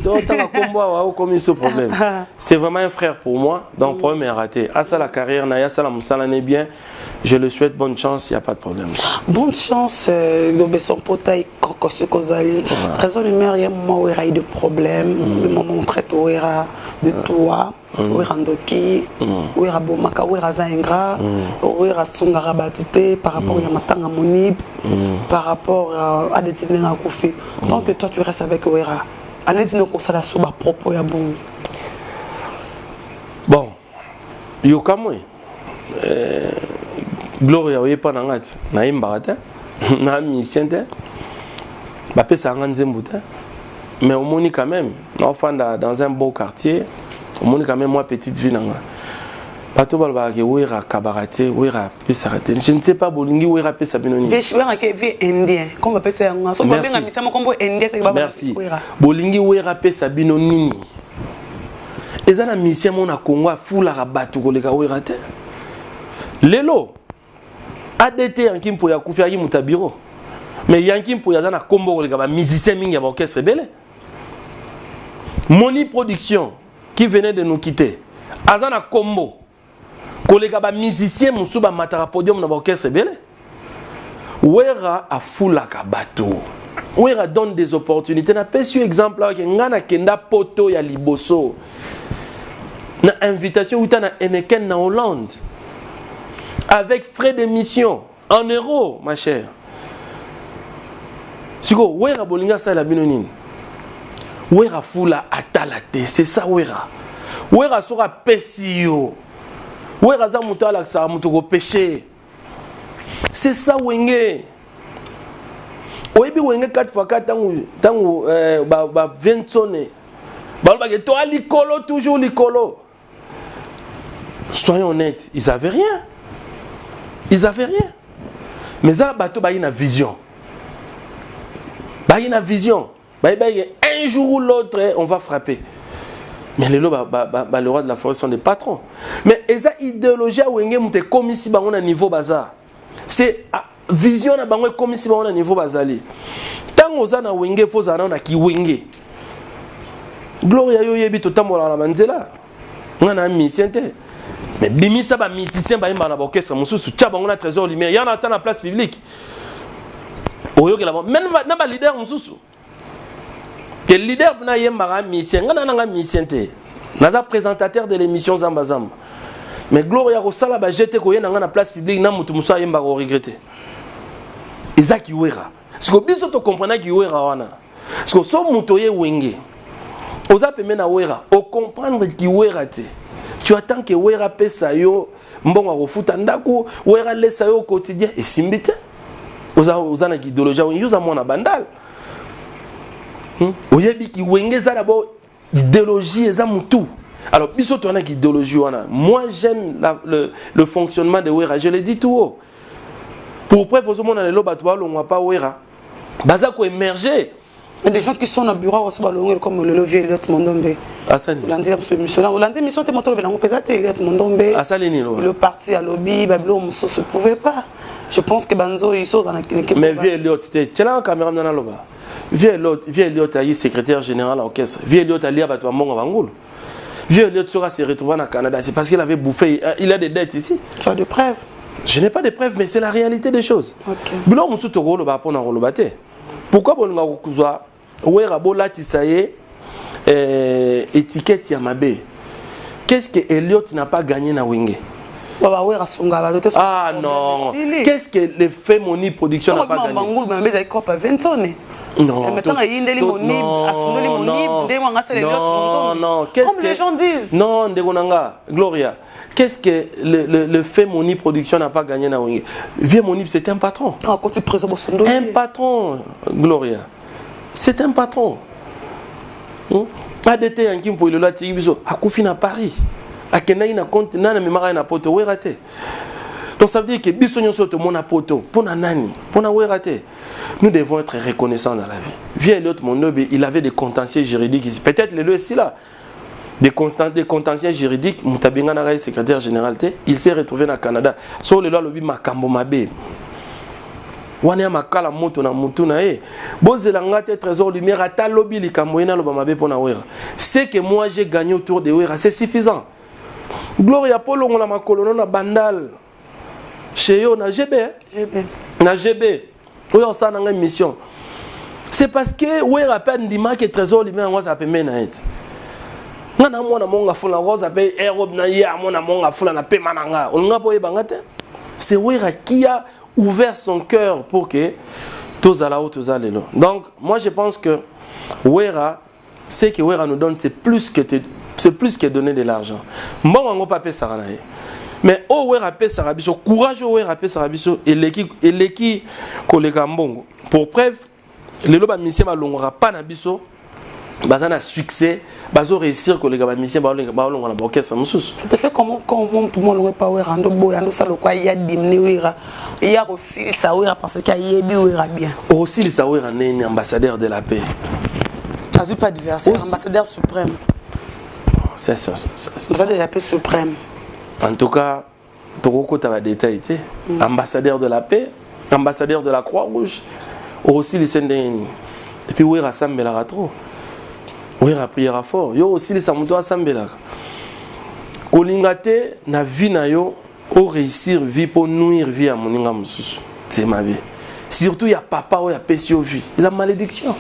ce problème? C'est vraiment un frère pour moi. Donc, le problème est raté. À ça, la carrière, Naya, ça, la Moussala n'est bien. Je le souhaite bonne chance, il n'y a pas de problème. Bonne chance, Besson Potaï, Kokos Kozali. Trésor numéro, il y a un moment où il y a eu des problèmes. Le moment où on traite où il y a de toi, où il y a Ndoki, où il y a Bomaka, où il y a Zaingra, où il y a Sungara Batute, par rapport à Matanga Monib, par rapport à des Tignes à Koufi. Tant que toi tu restes avec Ouera, Anedine Kosala Souba propos ya bon. Bon, Yokamwe. Gloria oyepa na ngati na imbata na mission te ba pesa nganzembu te mais au moni quand même na ofanda dans un beau quartier au moni quand même moi petite ville nga bato balba ke wera kabarate wera pesa rate je ne sais pas bolingi wera pesa binoni wera ke vie indien comme pesa nga so ba benga misama kombo indien c'est ba merci bolingi wera pesa binoni ezana mission mona Congo fula rabatu koleka wera te lelo ADT yankim pour yakufi ayi mutabiro mais yankim pour yazana kombo les gars musicien mingi ya orchestre belé Moni Production qui venait de nous quitter azana combo kolega ba musicien musu ba matara podium na ba orchestre belé wera a fulaka bato wera donne des opportunités na pesu exemple là que ngana kenda poto ya liboso na invitation uta na Heineken na Hollande avec frais d'émission en euros ma chère siko wera bolinga sala binonine wera fula atalate c'est ça wera sera pesio wera za muto ala sa muto ko péché c'est ça wenge oyebi wenge 4x4 tangu ba 20 sonne ba ke to alikolo toujours likolo. Soyons honnêtes, ils avaient rien. Mais ça bateau ba une vision. Un jour ou l'autre on va frapper. Mais les le roi de la forêt sont des patrons. Mais eza idéologie wenge mute komisi bango na niveau bazar. C'est vision na bango komisi bango na niveau bazali. Tango za na wenge fo za na ki wenge. Gloria yo yebi to tamola na manzela. Ngana mission te. Mais bimisa ba musicien ba imba na orchestre mususu tcha bango na trésor lumière yana ata na place publique. Oyo ke la même na ba leader mususu. Que leader na yemba musicien ngana nga musicien te. Naza présentateur de l'émission Zamba Zamba. Mais Gloria ko sala ba jeter ko yena nga na place publique na mutu musa yemba ko regretter. Ezaki wera. Siko biso to comprendre ki wera wana. Siko so muto ye wenge. Oza peme na wera, o comprendre ki wera te. Tu attends que wera pesa yo mbongo akofuta ndako, wera lesa yo au quotidien et simbite. Oza na idéologie, yoza mona bandal. Oyebi ki wenge za d'abord idéologie eza mutu. Alors biso to na idéologie wana. Moi j'aime le fonctionnement de wera, je le dis tout haut. Pour preuve aux monde na lelo bato ba longwa pa wera. Baza ko émerger. Il y a des gens qui sont au bureau aussi comme le levier Eliot Mondombe. Asani. L'anti mission te montre le pesate Eliot Mondombe. Asani le parti à lobby Babylon Mousso se pouvait pas. Je pense que Banzo ils sont dans la mais vieux Eliot c'était tchala caméra dans la loba. Vieux Eliot a eu secrétaire général à l'orchestre. Vieux Eliot a lié à Bato Monga Bangoul. Vieux Eliot sera se retrouver au Canada, c'est parce qu'il avait bouffé, il a des dettes ici. Tu as des preuves? Je n'ai pas de preuves, mais c'est la réalité des choses. OK. Bilo Mousso Togo le ba pona rolobate. Pourquoi bonga kuzwa wera bolati saye étiquette Yamabe. Qu'est-ce que Eliot n'a pas gagné na Wenge? Ah non. Qu'est-ce que le Femoni Production n'a pas gagné? Non. Non. Comme les gens disent. Non, Ndegonanga, Gloria. Qu'est-ce que le Femoni Production n'a pas gagné na Wenge? Vieux Moni, c'est un patron. Un patron, Gloria. C'est un patron. Pas d'été en Kim pour le lati biso. Akufina Paris. Akena ina compte nana memara na poto werate. Donc ça veut dire que biso nyonso to mona poto pona nani pona werate. Nous devons être reconnaissants dans la vie. Vieux l'autre Mondobe, il avait des contentieux juridiques ici. Peut-être les deux ici là. Des contentieux juridiques, Mutabenga na secrétaire général té, il s'est retrouvé au Canada. Sur le loi lobi makambo mabe. Wana makala moto na mutu na e bozelanga te trésor lumière ata lobi likambo ina loba mabe pona wera. C'est que moi j'ai gagné autour de wera, c'est suffisant. Gloria Polo ngona makolo na bandal chez yo na GB. Na GB. Oyo sa na mission. C'est parce que wera peine dima que trésor lumière ngwa za peme na et. Ngana mona monga fula rosa pe Europe na ya mona monga fula na pema nanga. Onga po yebanga te. C'est wera qui a ouvert son cœur pour que tous à la haute, tous à l'élo. Donc, moi je pense que Wera, ce que Wera nous donne, c'est plus que donner de l'argent. Moi, on va pas payer. Mais au Wera paie Sarabiso, courage au Wera paie Sarabiso, et l'équipe collègue Mbongo. Pour preuve, le loba mission n'aura pas nabiso. Bazan a succès, bazo réussir que les gars mission balon na orchestre mususu. Ça te fait comment tout le monde le power ando boy ando salo quoi il y a dimné wera. Il y a aussi ça wera parce qu'il y a yebi wera bien. Aussi le ça wera né ambassadeur de la paix. Tu as pas adversaire, ambassadeur suprême. C'est ça. Ambassadeur de la paix suprême. En tout cas, Togoko t'avait détaillé, ambassadeur de la paix, ambassadeur de la Croix-Rouge, aussi les Sendeni. Et puis wera sambela trop. Oui, priera fort. Yo aussi les samuto assemblés. kolingate na vie na yo o réussir vie pour nuire vie à moninga mususu c'est ma vie surtout ya papa o ya pesi o vie la malédiction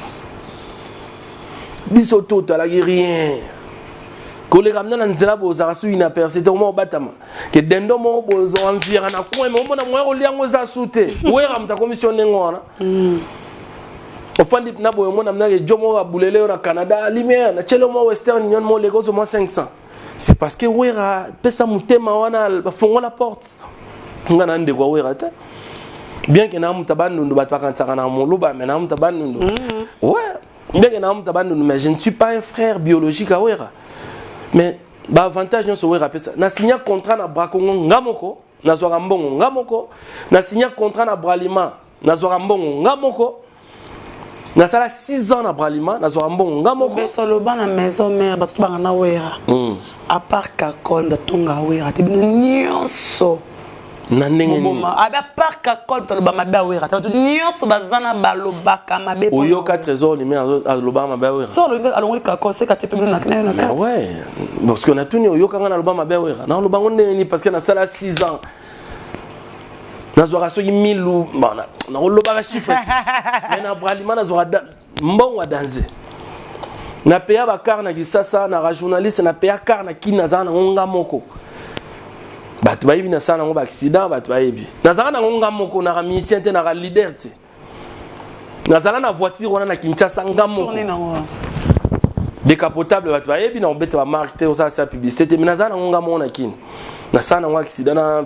biso toto la rien kolega mna nzela bozaka su inapercé to mo batama ke dendo mo bozo envira na coin mo mona mo liango za sute wera mta commission ngona ofandi na boyo mona mna ke jomo ba bulele na Canada lumière na chelo mo Western Union mo legozo mo 500 c'est parce que wera pesa mutema wana ba fongo la porte ngana ndeko wera ta bien que na mutabanu ndo batwakantsaka na moluba mais na mutabanu ndo ouais bien que na mutabanu mais je ne suis pas un frère biologique à wera mais ba avantage non so wera pesa na signer contrat na brakongo ngamoko na zwa mbongo ngamoko na signer contrat na bralima na zwa mbongo ngamoko na sala 6 ans na bralima na zwa mbongo ngamoko besolo bana maison mère batu banga na wera à part kakonda tunga wera tibino nyonso na ndenge nini à part kakonda lo bama ba wera tatu nyonso bazana balobaka mabe oyo 4 trésors limi aloba mabe wera so lo alongoli kakonda c'est ka tipe na kina na ka ouais parce que on a tuni oyo kanga na loba mabe wera na loba ngone ni parce que na sala 6 ans na zwa so 1000 bana na loba ka chiffre mais na bralima na zwa mbongo danser na peya ba car na gisasa na journaliste na peya car na kina za na ngonga moko batu bayibi na sana ngo ba accident batu bayibi na za na ngonga moko na musicien te na leader te na za na voiture wana na Kinshasa ngamoko décapotable batu bayibi na obete ba marque te osa sa publicité mais na za na ngonga moko na kina na sana ngo accident na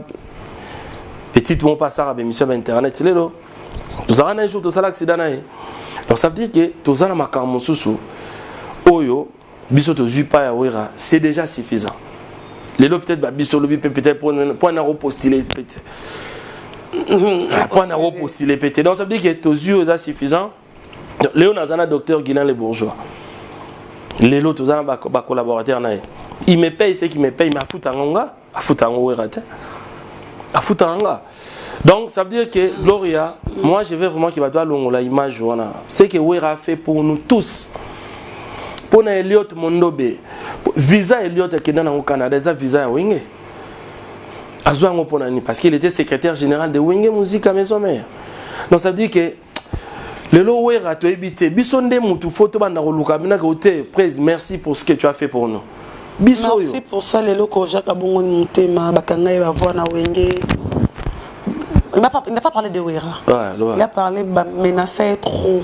petite mon passar à émission internet lelo nous avons un jour tout ça l'accident na donc ça veut dire que tous na makambo susu oyo biso to zui pa ya wera c'est déjà suffisant lelo peut-être ba biso lobi peut-être pour na repostuler peut-être pour na repostuler peut-être donc ça veut dire que to zui est suffisant lelo nazana docteur Guilain les bourgeois lelo to zana ba collaborateur na il me paye ce qui me paye ma futangonga afutango wera te afutangonga. Donc ça veut dire que Gloria, moi je veux vraiment qu'il va doit longola image wana. C'est que Wera a fait pour nous tous. Pour na Elliot Mondobe. Visa Elliot qui est dans le Canada, ça visa Wenge. Azwa ngo ponani parce qu'il était secrétaire général de Wenge Musique à Maison Mère. Donc ça veut dire que le lo Wera to ebité bisonde mutu photo banda ko luka bina ko te praise merci pour ce que tu as fait pour nous. Biso yo. Merci pour ça les locaux Jacques Bongo Mutema bakanga ba voir na Wenge. Il n'a pas parlé de Wera. Ouais, il a parlé de menacer trop.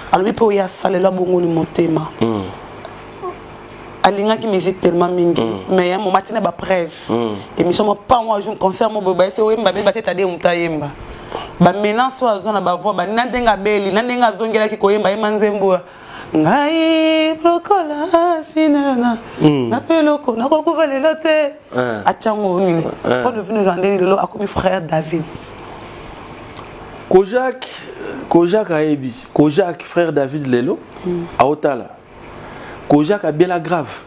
Alors, il peut y aller là bongo ni motema. Alinga qui musique tellement mingi. Mais il y a mon matin ba preuve. Et mi sommes pas moi un concert mo baba c'est oui mbabe bate tade mutayemba. Ba menace wa zona ba voix ba nandenga beli nandenga zongela ki koyemba emanzembo. Ngai prokola sinena. Na peloko na ko kuvalela te. Achango nini. Pas devenu zandeni lelo akomi frère David. Kojak Aebi, Kojak frère David Lelo, à Otala. Kojak a Bela grave.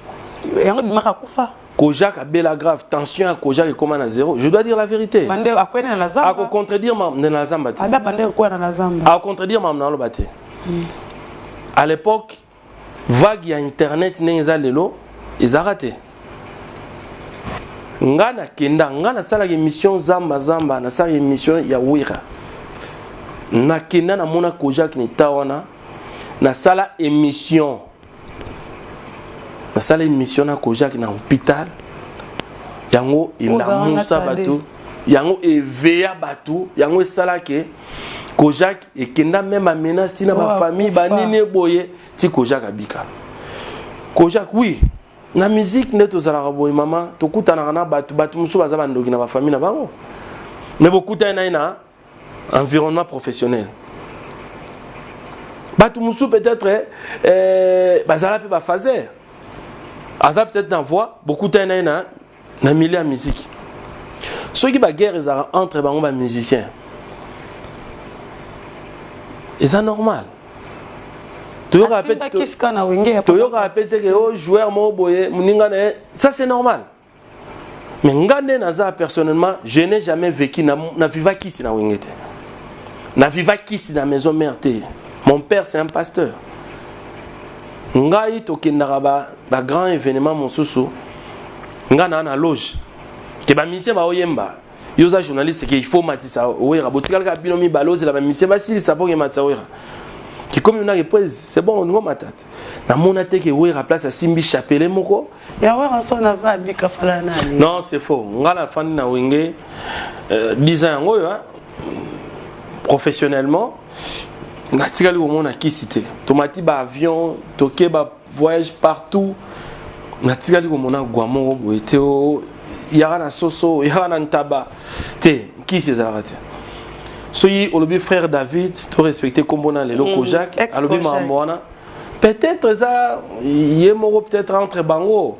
Kojak a Bela grave. Tension à Kojak est comme à zéro. Je dois dire la vérité. À contredire Mme Zambati. À contredire Mme Nalobate. À l'époque, vague à Internet, Nenza Lelo, ils ont raté. Ngana Kenda, Ngana Sala émission Zamba Zamba, na Sala émission Yawira. Na kenda na mona Kojak ni tawana na sala émission na Kojak na hôpital yango ila musa batu yango eveya batu yango sala ke Kojak e kenda même menace na ba famille banini boye ti Kojak abika Kojak oui na musique neto zala boye mama to kutana na batu musu baza bandoki na ba famille na bango mais beaucoup na environnement professionnel. Batumoussou peut-être bazala pe ba fazer. Aza peut-être dans voix beaucoup de na milieu musique. Ceux qui ba guerre entre bango ba musiciens. Et ça normal. Toujours rappelle que oh joueur mo boye muninga na ça c'est normal. Mais ngane naza personnellement, je n'ai jamais vécu na viva kisi na wingete. Na viva kisi na maison mère te. Mon père c'est un pasteur. Ngai to kendara ba grand événement mon sousou. ngana na loge ke ba mission ba oyemba yoza journaliste ke il faut matisa wera botikala ka bino mi baloze la ba mission ba sili sapo ke matisa wera qui comme on a reprise c'est bon on matate na mona te ke wera place à simbi chapelet moko ya wera so na va bika fala nani non c'est faux ngala fandi na wenge 10 ans ngoyo professionnellement natikali ko mona kisite tomati ba avion toke ba voyage partout natikali ko mona gwamo boete o yara na soso yara na ntaba te qui c'est ça te soyi olobi frère David to respecter kombona le loko Jacques alobi mamona peut-être ça yemoko peut-être entre bango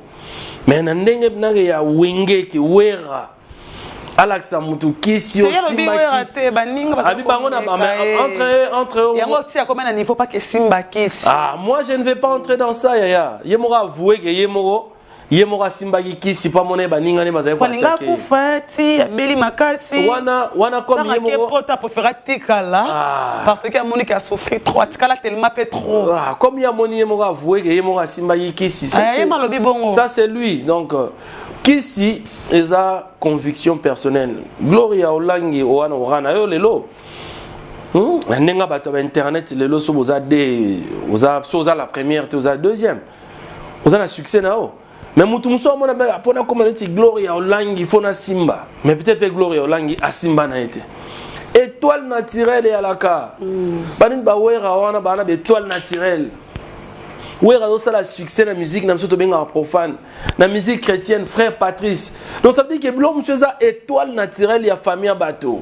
mais na ndenge binanga ya wenge ki wera Alexa mutu kisi aussi makisi abi bango na entre yango tia comme il faut pas que simba kisi moi je ne vais pas entrer dans ça yaya yemora avouer que yemora simba kisi pas moné baninga ne bazaye kwa linga kufati beli makasi wana comme yemora pota pour faire tikala parce que Monique a souffert trop tikala tellement peu trop comme yamoni yemora avouer que yemora simba kisi ça c'est lui donc Kisi eza conviction personnelle. Gloria Olangi oana orana yo lelo. Nenga bato ba internet lelo so boza de oza la première te oza deuxième. Oza na succès na o. Mais mutu muso mona ba pona comme neti Gloria Olangi fona Simba. Mais peut-être Gloria Olangi a Simba na été. Étoile naturelle à la ka. Bani ba wera wana bana étoile naturelle. Oui, c'est la succès de la musique, nous sommes profane. La musique chrétienne, frère Patrice. Donc ça veut dire que l'homme c'est ça étoile naturelle, il y a famille à bateau.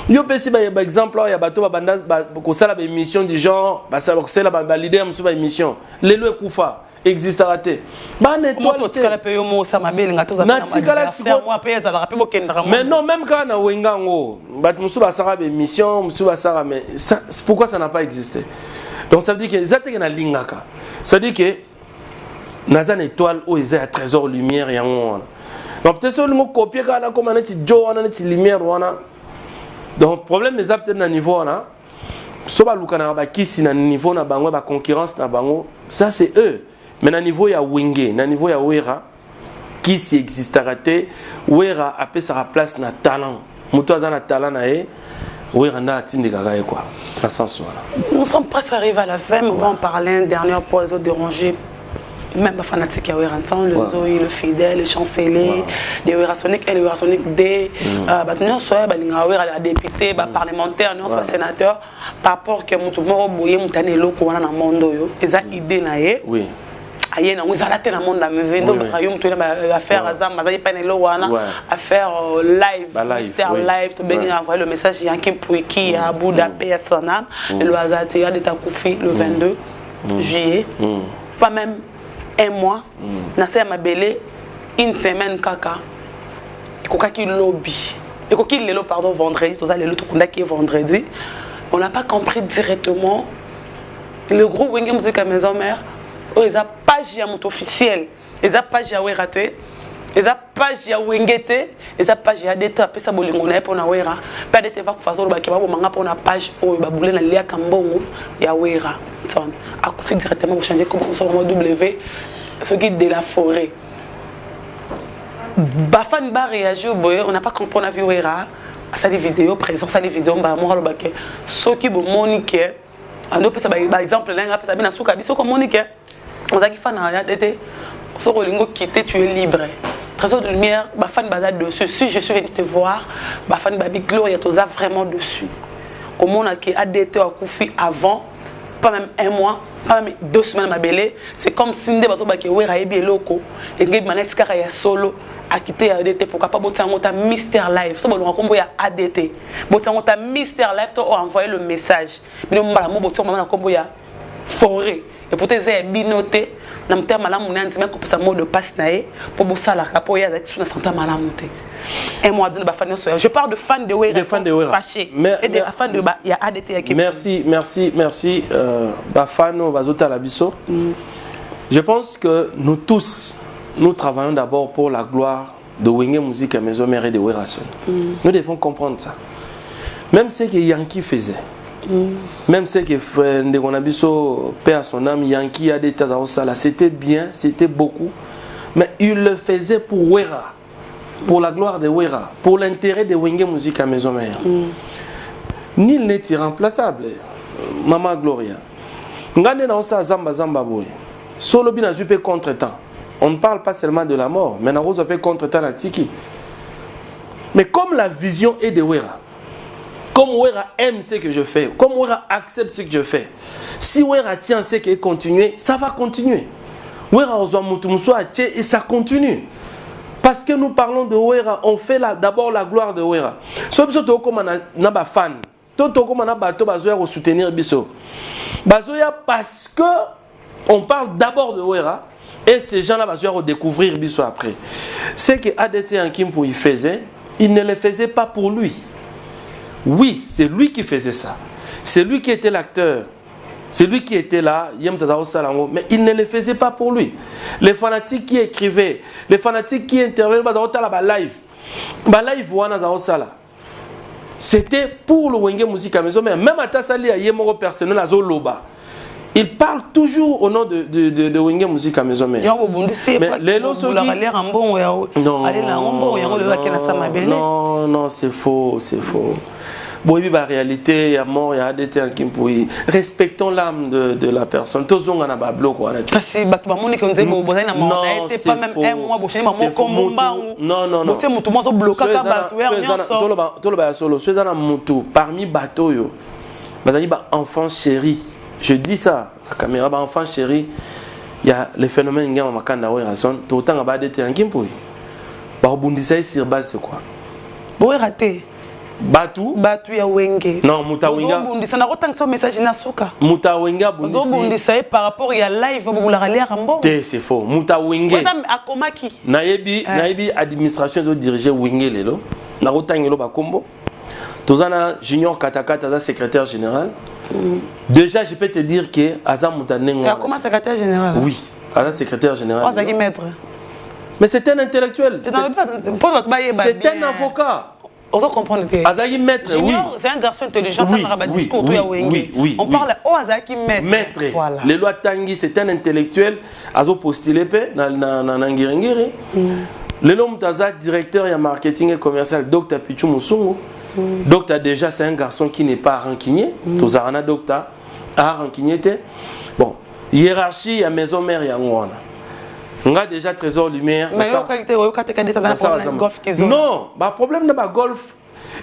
Yo pesi ba exemple il y a bateau ba banda ko sala ba émission du genre ba sala ko sala ba leader musu ba émission. Lelo ekufa existe raté. Ba étoile te kala pe yo mo sa mabeli ngato za na tikala siko moi pe za la pe bokendra mo. Mais non même quand na wengango ba musu ba sala ba émission musu ba sala mais pourquoi ça n'a pas existé? Donc ça veut dire que ça te na lingaka. Ça dit que Nazan étoile où ils ont trésor lumière et on. Donc peut-être que nous copier quand on a comme un petit Joe on a un petit lumière on a. Donc problème est peut-être na niveau on a. Soba lukana ba kisi na niveau na bango ba concurrence na bango ça c'est eux. Mais na niveau ya wenge na niveau ya wera kisi existera te wera appelle sa place na talent. Muto azana talent na e wera na atinde gaga quoi. Nous sommes presque arrivés à la fin, mais on va en parler un dernier pour les autres dérangés. Même les fanatiques, il y a le Zoé, le Fidèle, le Chancelier, les Werasoniques et les Werasoniques D. Nous sommes les députés, les parlementaires, nous sommes les sénateurs. Par rapport à ce que nous avons fait, nous avons dans le monde. Ils ont idée. Oui. Nous avons fait dans le monde. Nous avons fait affaire live, Mystère Live, tu as envoyé le message à Yankin Pouiki, à Budapest, le Loazati, à Détakoufi, le 22 juillet. Pas même un mois, Nasser Mabélé, une semaine caca. Il y a qui lobby. Il y a pardon, vendredi, tout ça, le qui est vendredi. On n'a pas compris directement. Le groupe Wenge Musique à Maison Mère, ils ont page officielle, ils ont page à Weraté. Ils ont page à Wengete, ils ont page à Deta, après ça bolingona pour na Wera. Pas de va façon ba ke ba manga pour na page o ba boule na lia kambongo ya Wera. Ton a fait directement vous changer comme ça W ce guide de la forêt. Bafan ba réagir boye, on n'a pas compris on a vu Wera. Ça des vidéos présent, ça des vidéos ba mo halo ba ke so ki bo Monique. Ando pesa ba exemple là nga pesa bina suka biso ko Monique. On a qui fan na ya tete. So ko lingo quitter tu es libre. Trésor de lumière, Bafan Baza dessus. Si je suis venu te voir, Bafan Babi Gloria Toza vraiment dessus. Comment on a ADT à Koufi avant, pas même un mois, pas même 2 semaines ma belle. C'est comme si on a dit que loko et que manette carrière solo a quitté ADT pour capable botter un Mystère Live. Ça bon combo ya ADT. Botter un Mystère Live to envoyer le message. Mais on va botter un combo ya forêt. Et pour tes binoté, dans le terme à la monnaie, on dit que ça mot de passe pour bosser la capoeira avec une santé malamoté. Et moi, je parle de fans de Wera. Des fans de Wera. Fâchés. Et des fans de il y a ADT qui. Merci. Bafano Bazota Labiso. Je pense que nous tous, nous travaillons d'abord pour la gloire de Wenge Musique à Maison Mère et de Wera Son. Nous devons comprendre ça. Même ce que Yankee faisait. Même ce que Ndegonabiso, père à son âme, Yankee a des tas de ça, c'était bien, c'était beaucoup. Mais il le faisait pour Wera, pour la gloire de Wera, pour l'intérêt de Wenge Musique à Maison Mère. Nul n'est irremplaçable. Maman Gloria. Ngane na osa zamba zamba boy. Solo bina zupe contre-temps. On ne parle pas seulement de la mort, mais na rose pe contre-temps na tiki. Mais comme la vision est de Wera, comme Wera aime ce que je fais, comme Wera accepte ce que je fais, si Wera tient ce qui est continué, ça va continuer. Wera ozwa mutu muso ache et ça continue. Parce que nous parlons de Wera, on fait d'abord la gloire de Wera. Sauf que tu comme na ba fan, toto comme na bato bazoya soutenir biso. Bazoya parce que on parle d'abord de Wera et ces gens-là bazoya redécouvrir biso après. C'est que ADT en Kimpo il faisait, il ne le faisait pas pour lui. Oui, c'est lui qui faisait ça. C'est lui qui était l'acteur. C'est lui qui était là, mais il ne le faisait pas pour lui. Les fanatiques qui écrivaient, les fanatiques qui intervenaient, c'était pour le Wenge Musique à Maison. Même à Tassali, à Yemoro personnel, à Zoloba. Il parle toujours au nom de Wenge Musique à Maison. Mais les lots sont non, c'est faux, c'est faux. Bon, la réalité, il y a mort, il y a ADT en Kimpoui. Respectons l'âme de la personne. Tous on a un bloc. Non, c'est faux. Non. Parmi bateau, enfant chéri. Je dis ça, la caméra, enfant chéri, il y a les phénomènes qui ont autant à ADT en Kimpoui. Rebondissez sur base de quoi? Bon, raté. Batu ya Wenge. Non, Mutawenga. Ça n'a autant que son message na suka. Mutawenga bundisi. Par rapport à live vous la relire Rambo. C'est faux. Mutawenga. Ça akomaki. Nayebi administration zo diriger Wenge lelo. Na rotangelo ba kombo. Tozana Junior Katakata za secrétaire général. Déjà je peux te dire que Azam Mutanengo. Comment secrétaire général? Oui, Azam secrétaire général. Azaki maître. Mais c'est un intellectuel. C'est un avocat. On va comprendre. Azaki maître, oui. C'est un garçon intelligent. Oui. On parle au Azaki maître. Maître. Voilà. Le loi Tanguy, c'est un intellectuel. Azo postulé na Ngirengiri. Le l'homme Taza, directeur et marketing et commercial, Dr Pichu Musungu. Docteur déjà c'est un garçon qui n'est pas rancunier. Tozarana Docteur a rancunier. Bon, hiérarchie à maison mère et à Ngwana. On a déjà trésor lumière. Mais non, le problème de la golf.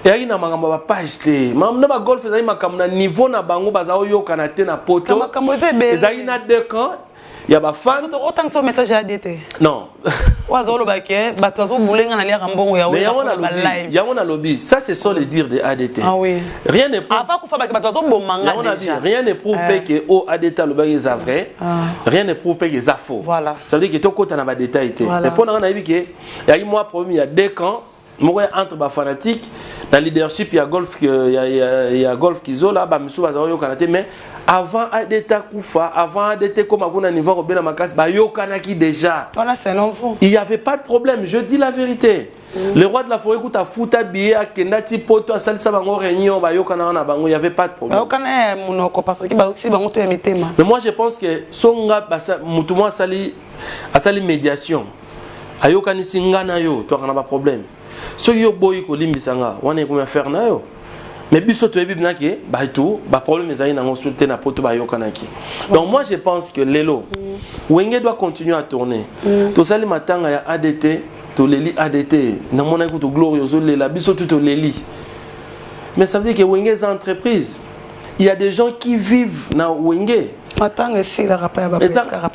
Et il y a un page. Le golf, il y a un niveau na bango bazao yo kanate na poto. Il y a deux camps. Il y a des fans. Autant que son message a été. Non. Mais il y a un lobby. Ça, c'est ça le dire de ADT. Ah oui. Rien ne prouve. Rien ne prouve que au ADT le est vrai. Rien ne prouve que c'est faux. Voilà. Ça veut dire que tout côté n'a pas de détail. Mais pour nous, on a vu que il y a eu moi problème. Il y a deux camps. Moi, entre les fanatiques, dans le leadership, il y a golf, il y a golf qui sont là, mais avant ADT Koufa, avant ADT comme à niveau Robin Makas, Yokanaki déjà. Il n'y avait pas de problème, je dis la vérité. Le roi de la forêt, quand foutu billet à Kendati Poto, à Salsa Bango Réunion, il n'y avait pas de problème. Mais moi je pense que Songa, Moutouma Sali, à Sali médiation. Ayokani Singana yo, tu n'as pas de problème. Ce qui est boy ko limbisanga, on est comme faire na yo. Mais biso to ebi binaki, ba tout, ba problème ezali na consulter na poto ba yokanaki. Donc moi je pense que lelo Wenge doit continuer à tourner. To sali matanga ya ADT, to leli ADT, na mona ko to glorioso lela biso to leli. Mais ça veut dire que Wenge est une entreprise. Il y a des gens qui vivent na Wenge. Matanga si la rapport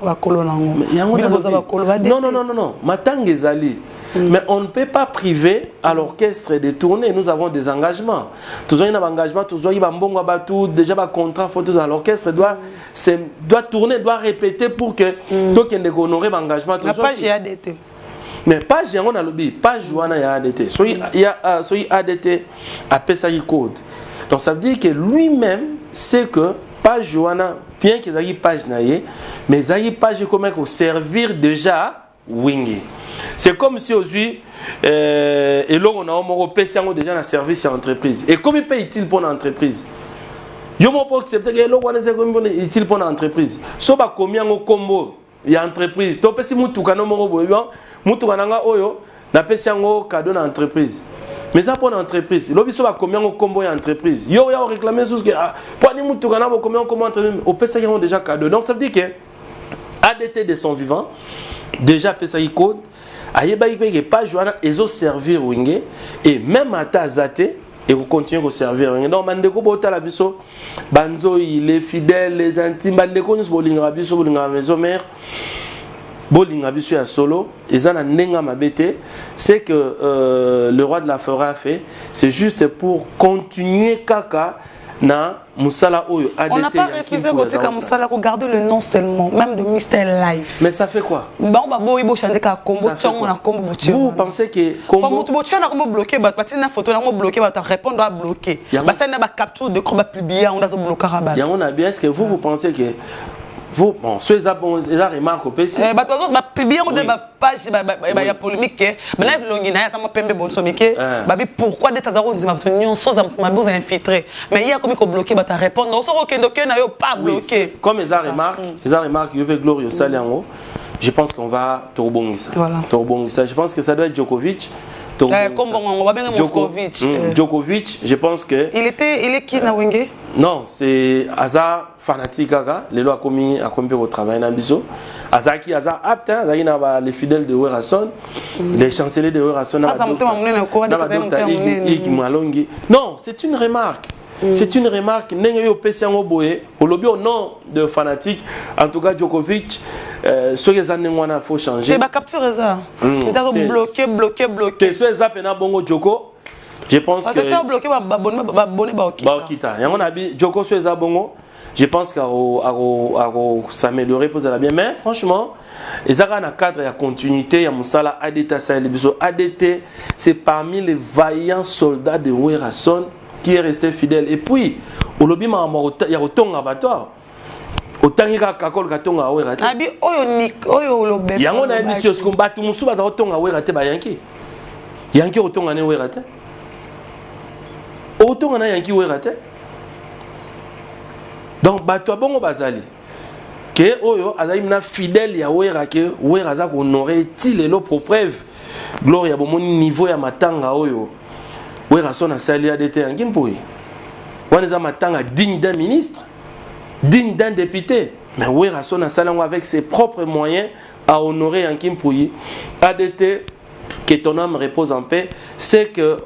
à colonne. Non. Matanga ezali. Mais on ne peut pas priver à l'orchestre de tourner. Nous avons des engagements. Toujours un engagement, toujours il y a un bon déjà un contrat. L'orchestre doit tourner, doit répéter pour que tout le monde honore l'engagement. Pas GADT. Mais pas Géron à l'objet, pas Joana et ADT. Il y a ADT à Pessari Code. Donc ça veut dire que lui-même sait que pas Joana, bien qu'il ait page naïe, mais il ait page comme servir déjà Wenge. C'est comme si aujourd'hui, et là on a déjà un service à l'entreprise. Et comme il paye-t-il pour l'entreprise? Il ne peut pas accepter que l'on est utile pour l'entreprise. Si on a combien de combo, il y a entreprise to pesi mutuka no moko boye mutuka nanga oyo na pesi yango cadeau na entreprise mais ça pour entreprise lobi so ba combien ngo combo ya entreprise yo ya réclamer sous que pour ni mutuka na bo combien comment entreprise au pesi yango déjà cadeau donc ça veut dire que ADT de son vivant déjà pesa yi code ayeba yi pas joana ezo servir wingé et même ata zate et vous continuez à servir. Donc, bandeko bota la biso, banzo les fidèles, les intimes, bandeko nous bolinga biso bolinga maison mère, bolinga biso ya solo. Et ça na nenga mabete, c'est que le roi de la forêt a fait, c'est juste pour continuer kaka na musala oyo ADT. On n'a pas refusé Gotika Musala pour garder le nom seulement, même de Mr. Life. Mais ça fait quoi? Bon, bah, bon, il faut chanter qu'à combo, vous pensez que combo tu as bloqué, bah, tu as une photo, on a bloqué, bah, tu répondre à bloquer. Bah, ça n'a pas capture de combat publié, on a bloqué à rabat. On a bien, est-ce que vous pensez que vous, bon, ceux qui ont remarqué au PC. Bah, de toute façon, publier on a page, il y a polémique, mais là, il y a un peu de bon sommike. Bah, pourquoi des tas de choses ma besoin infiltré. Mais il y a comme bloqué, bah, tu répondre. On sort aucun document, n'a pas bloqué. Comme ils ont remarqué, il y a Glorieux Saliango. Je pense qu'on va Torbongisa. Torbongisa. Je pense que ça doit être Djokovic. Comme on va bien Moscovic. Djokovic, je pense que. Il est qui na Wenge? Non, c'est Aza fanatique gaga. Les lois commis à combien au travail na biso. Aza qui Aza apte, les fidèles de Werason, les chanceliers de Werason. Non, c'est une remarque. C'est une remarque. Nengoyo Pesiango Boye, au lobby au nom de fanatiques, en tout cas Djokovic, ce que ça n'a faut changer. C'est capture ça. Bloqué. Ce que ça pena bongo Djoko, je pense que. C'est bloqué, Baokita. Et on a dit Djoko ce que bongo. Je pense qu'à s'améliorer pour la bien. Mais franchement, les arts dans cadre, il y a continuité, il y a Moussala, ADT, ADT, c'est parmi les vaillants soldats de Werason qui est resté fidèle. Et puis, au lobby, il y a autant d'abattoirs. Autant il y a kakol katonga awera. Abi oyo nik oyo lobe. Il y a un ambition ce qu'on bat tout musu bata autant awera te ba yanki. Yanki autant ane awera te. Autant ane yanki awera te. Donc bato bongo bazali. Que oyo azali na fidèle ya awera ke awera za ko honorer ti lelo pour preuve. Gloria bo mon niveau ya matanga oyo. Werason a sali ADT yanki mpoi. Wana za matanga digne d'un ministre. Digne d'un député, mais Werason a salon avec ses propres moyens à honorer un Kimpouyi. ADT, que ton âme repose en paix, c'est que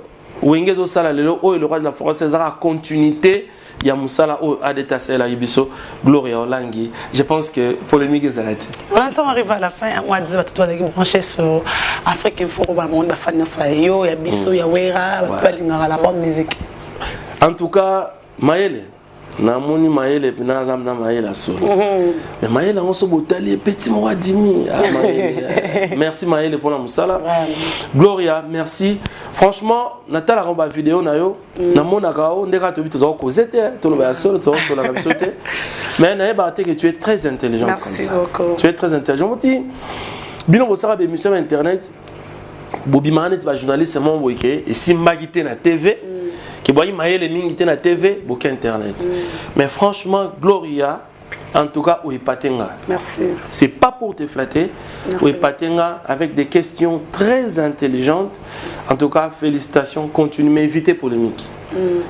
Wengezo Sala le roi de la forêt César a continuité. Il y a Moussala ADT Sala Ibiso, Gloria Olangi. Je pense que polémique est arrêtée. Voilà, ça arrive à la fin. Moi, je vais tout brancher sur Afrique Info, le monde de Fanny Soyo, il y a Bisso, il y a Wera, la bonne musique. En tout cas, Maëlle. Na moni maele na zam na maele solo mais maele on so botali petit moi dimi merci maele pour la musala Gloria merci franchement natala roba vidéo na yo na mona kao ndeka to bito zo kozete to lo ba solo to la kabisote mais na eba que tu es très intelligent comme ça beaucoup. Tu es très intelligent moti bino bo sara be émission internet bobi manet ba journaliste mon boyke et simbagité na TV qui voyait maïle mingi na TV, beaucoup internet. Mais franchement, Gloria, en tout cas, Ouipatenga. Merci. C'est pas pour te flatter. Ouipatenga avec des questions très intelligentes. En tout cas, félicitations. Continue, mais évitez polémique.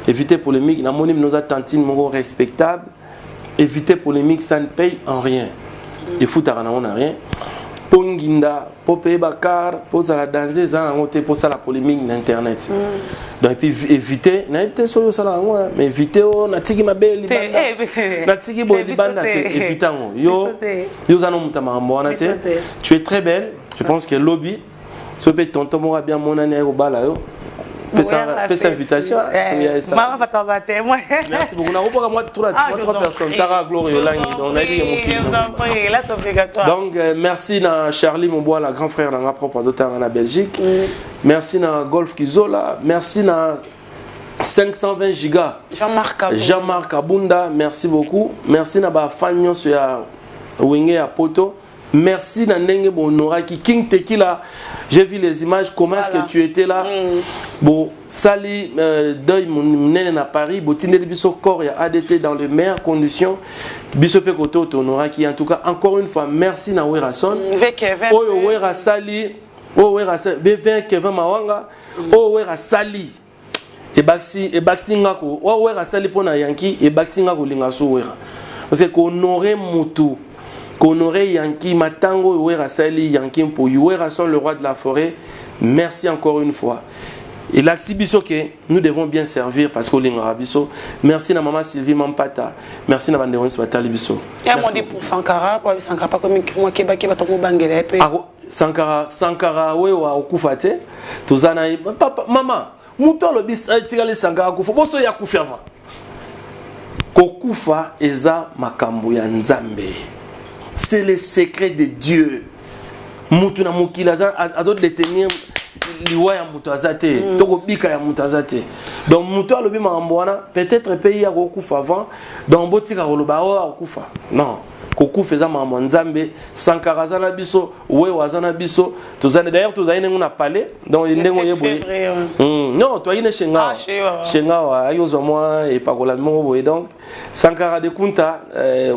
Évitez polémique. Dans mon nos attentines, mon respectable. Évitez polémique, ça ne paye en rien. Les foutards n'ont rien. Ponginda, pour payer Bakar, pour la danser, pour ça la polémique d'internet. Donc puis éviter, n'avez sur ça mais éviter na tiki ma belle na tiki boy libanda évitant yo zanon mutama mbona te. Tu es très belle, je pense que lobby ce peut tonton moi bien mon année au bala yo. Fais invitation. Maman va t'en battre moi. Merci beaucoup. On a moi trois personnes. Tara Gloria Langi. On a dit donc merci na Charlie Monbois, la grand frère dans ma propre d'auteur en Belgique. Merci na Golf Kizola. Merci na 520 gigas. Jean-Marc Abunda. Merci beaucoup. Merci na ba Fagnon sur Wenge à Poto. merci Nandenge Bonora qui King Tequila. J'ai vu les images, comment est-ce que tu étais là. Bon, Sali, deuil mon à Paris, Botine Biso corps et ADT dans les meilleures conditions. Biso Pekoto Tonora qui en tout cas, encore une fois, merci Nawera Son. Oh, Wera Sali, oh, Wera Sali, B20 Kevin Mawanga, oh, Wera Sali. Et Baxi Ngako, oh, Wera Sali Pona Yankee, et Baxi Ngako Lingaso Wera. Parce que qu'on aurait Moutou. Qu'on aurait Yankee, Matango, Uera Sali, Yankee, pour Uera Son, le roi de la forêt. Merci encore une fois. Et l'Axibiso que nous devons bien servir parce qu'on est Arabiso. Merci à maman Sylvie Mampata. Merci à Vanderon Swatali Biso. Et à moi pour Sankara, pour Sankara, pas comme moi qui va tomber bangele. Sankara, oui, ou Kufate. Tuzana, papa, maman, Mouton le bis, tigale Sankara Kufa. Bosso ya Kufa avant. Kokufa eza makambo ya Nzambe. C'est le secret de Dieu. Moutou na moukilaza a d'autres détenir liwa ya mutazate, toko bika ya mutazate. Donc moutou alobi makamboana peut-être pays ya kokufa avant, donc botika koloba o akufa. Non. Kokufa eza makambo Nzambe, Sankara zana biso, we wazana biso. Tozane d'ailleurs tozane nguna parler, donc ndengo yeboye. Non, toi ine shenga. Shenga wa ayozo moi et pakola mo boye donc Sankara de Kunta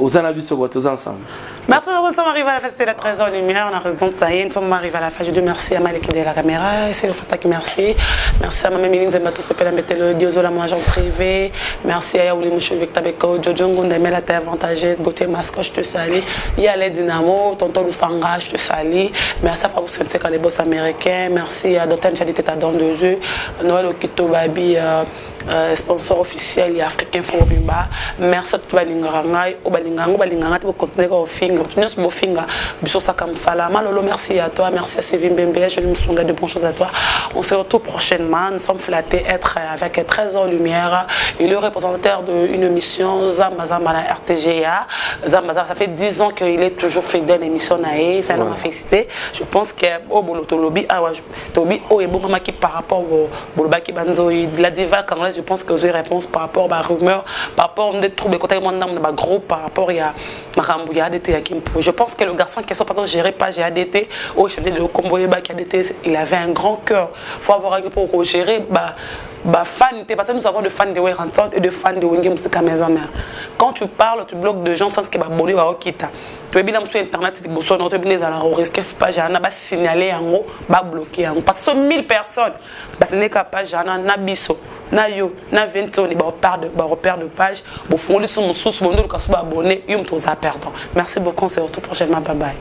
ozana biso ko tous ensemble. Merci, nous sommes arrivés à la fête de la 13h lumière, on a résidence Taïen, nous sommes arrivés à la fête. Je dis merci à Malik de la caméra, c'est le Fatak, merci. Merci à Maman Méline Zembatos, Pépé Lambetel, Diozola, mon agent privé. Merci à Yaouli Mouchou, Victor Beko, Jojo Ngunda, Mela Terre Avantageuse, Gauthier Masco, je te salue. Yale Dynamo, Tonton Lusanga, je te salue. Merci à Fabou Senseka, les boss américains. Merci à Dotan Chadité, ta don de jeu. Noël Okito Babi, sponsor officiel, il y a Africain Fobimba. Merci à tout Balingarangai, Obalingango, Balinganga, tu peux continuer au film. Merci à toi, merci à Sévin Bembe, je me souviens de bonnes choses à toi. On se retrouve prochainement, nous sommes flattés d'être avec 13h lumière et le représentateur d'une émission Zambazamba à la RTGA. Zambazamba, ça fait 10 ans qu'il est toujours fidèle à l'émission Naé, c'est un homme à féliciter. Je pense que par rapport au Baki Banzo, la diva congolaise, je pense que j'ai réponse par rapport à la rumeur, par rapport à des troubles, côté de groupe, par rapport à Marambouya, je pense que le garçon qui est géré par GADT, au chef de il avait un grand cœur. Il faut avoir un cœur pour gérer. Fan, parce que nous avons des fans de Weranton et des fans de Wingem Musika Maison Mère. Quand tu parles, tu bloques de gens sans que tu aies Okita. Tu es bien sur Internet, tu es bien dans la risque, pas Jana, va signaler en haut, va bloquer en haut. Parce que 1000 personnes, ce n'est qu'à pas Jana, Nabiso, Nayo, Navento, ils repèrent de page, ils font les sous, ils sont abonnés, ils sont perdants. Merci beaucoup, on se retrouve prochainement. Bye bye.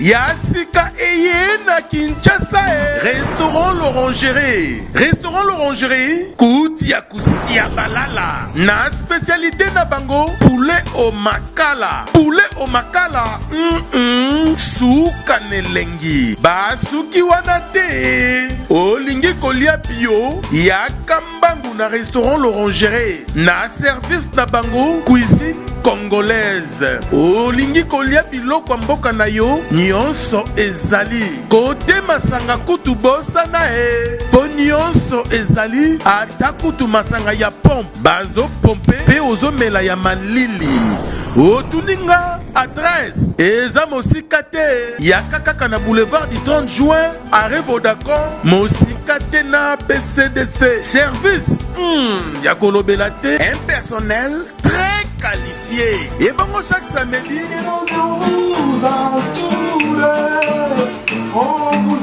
Yassika Eyena Kinshasa Restaurant l'Orangerie. Restaurant l'Orangerie Koutia Koussia Balala. Na spécialité na bango poulet au makala. Poulet au makala. Souka nelengi. Basuki wanate. Olingi kolia bio. Yakambangu na restaurant l'Orangerie. Na service na bango cuisine congolaise. Olingi kolia biloko mboka na yo. Nyonso ezali kote masanga kutu bosana po nyonso ezali ata kutu masanga ya pompe bazo pompe pe ozomela ya malili otuninga adresse eza mosika te ya kaka na boulevard du 30 juin arrêt Vodacom mosika te na BCDC service ya kolobela te un personnel très qualifié et bango chaque samedi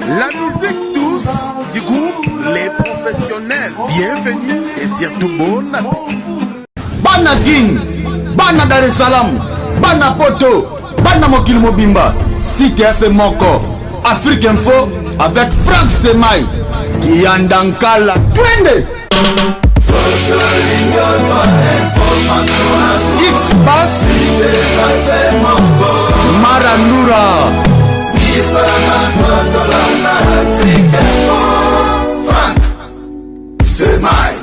la musique douce du groupe Les Professionnels. Bienvenue et surtout bon appétit. Bana King, Bana Dar es Salaam, Bana Poto, Bana Mokil Mobimba, CTF Moko, Afrique Info avec Franck Semaï, Kiandankala. Twende!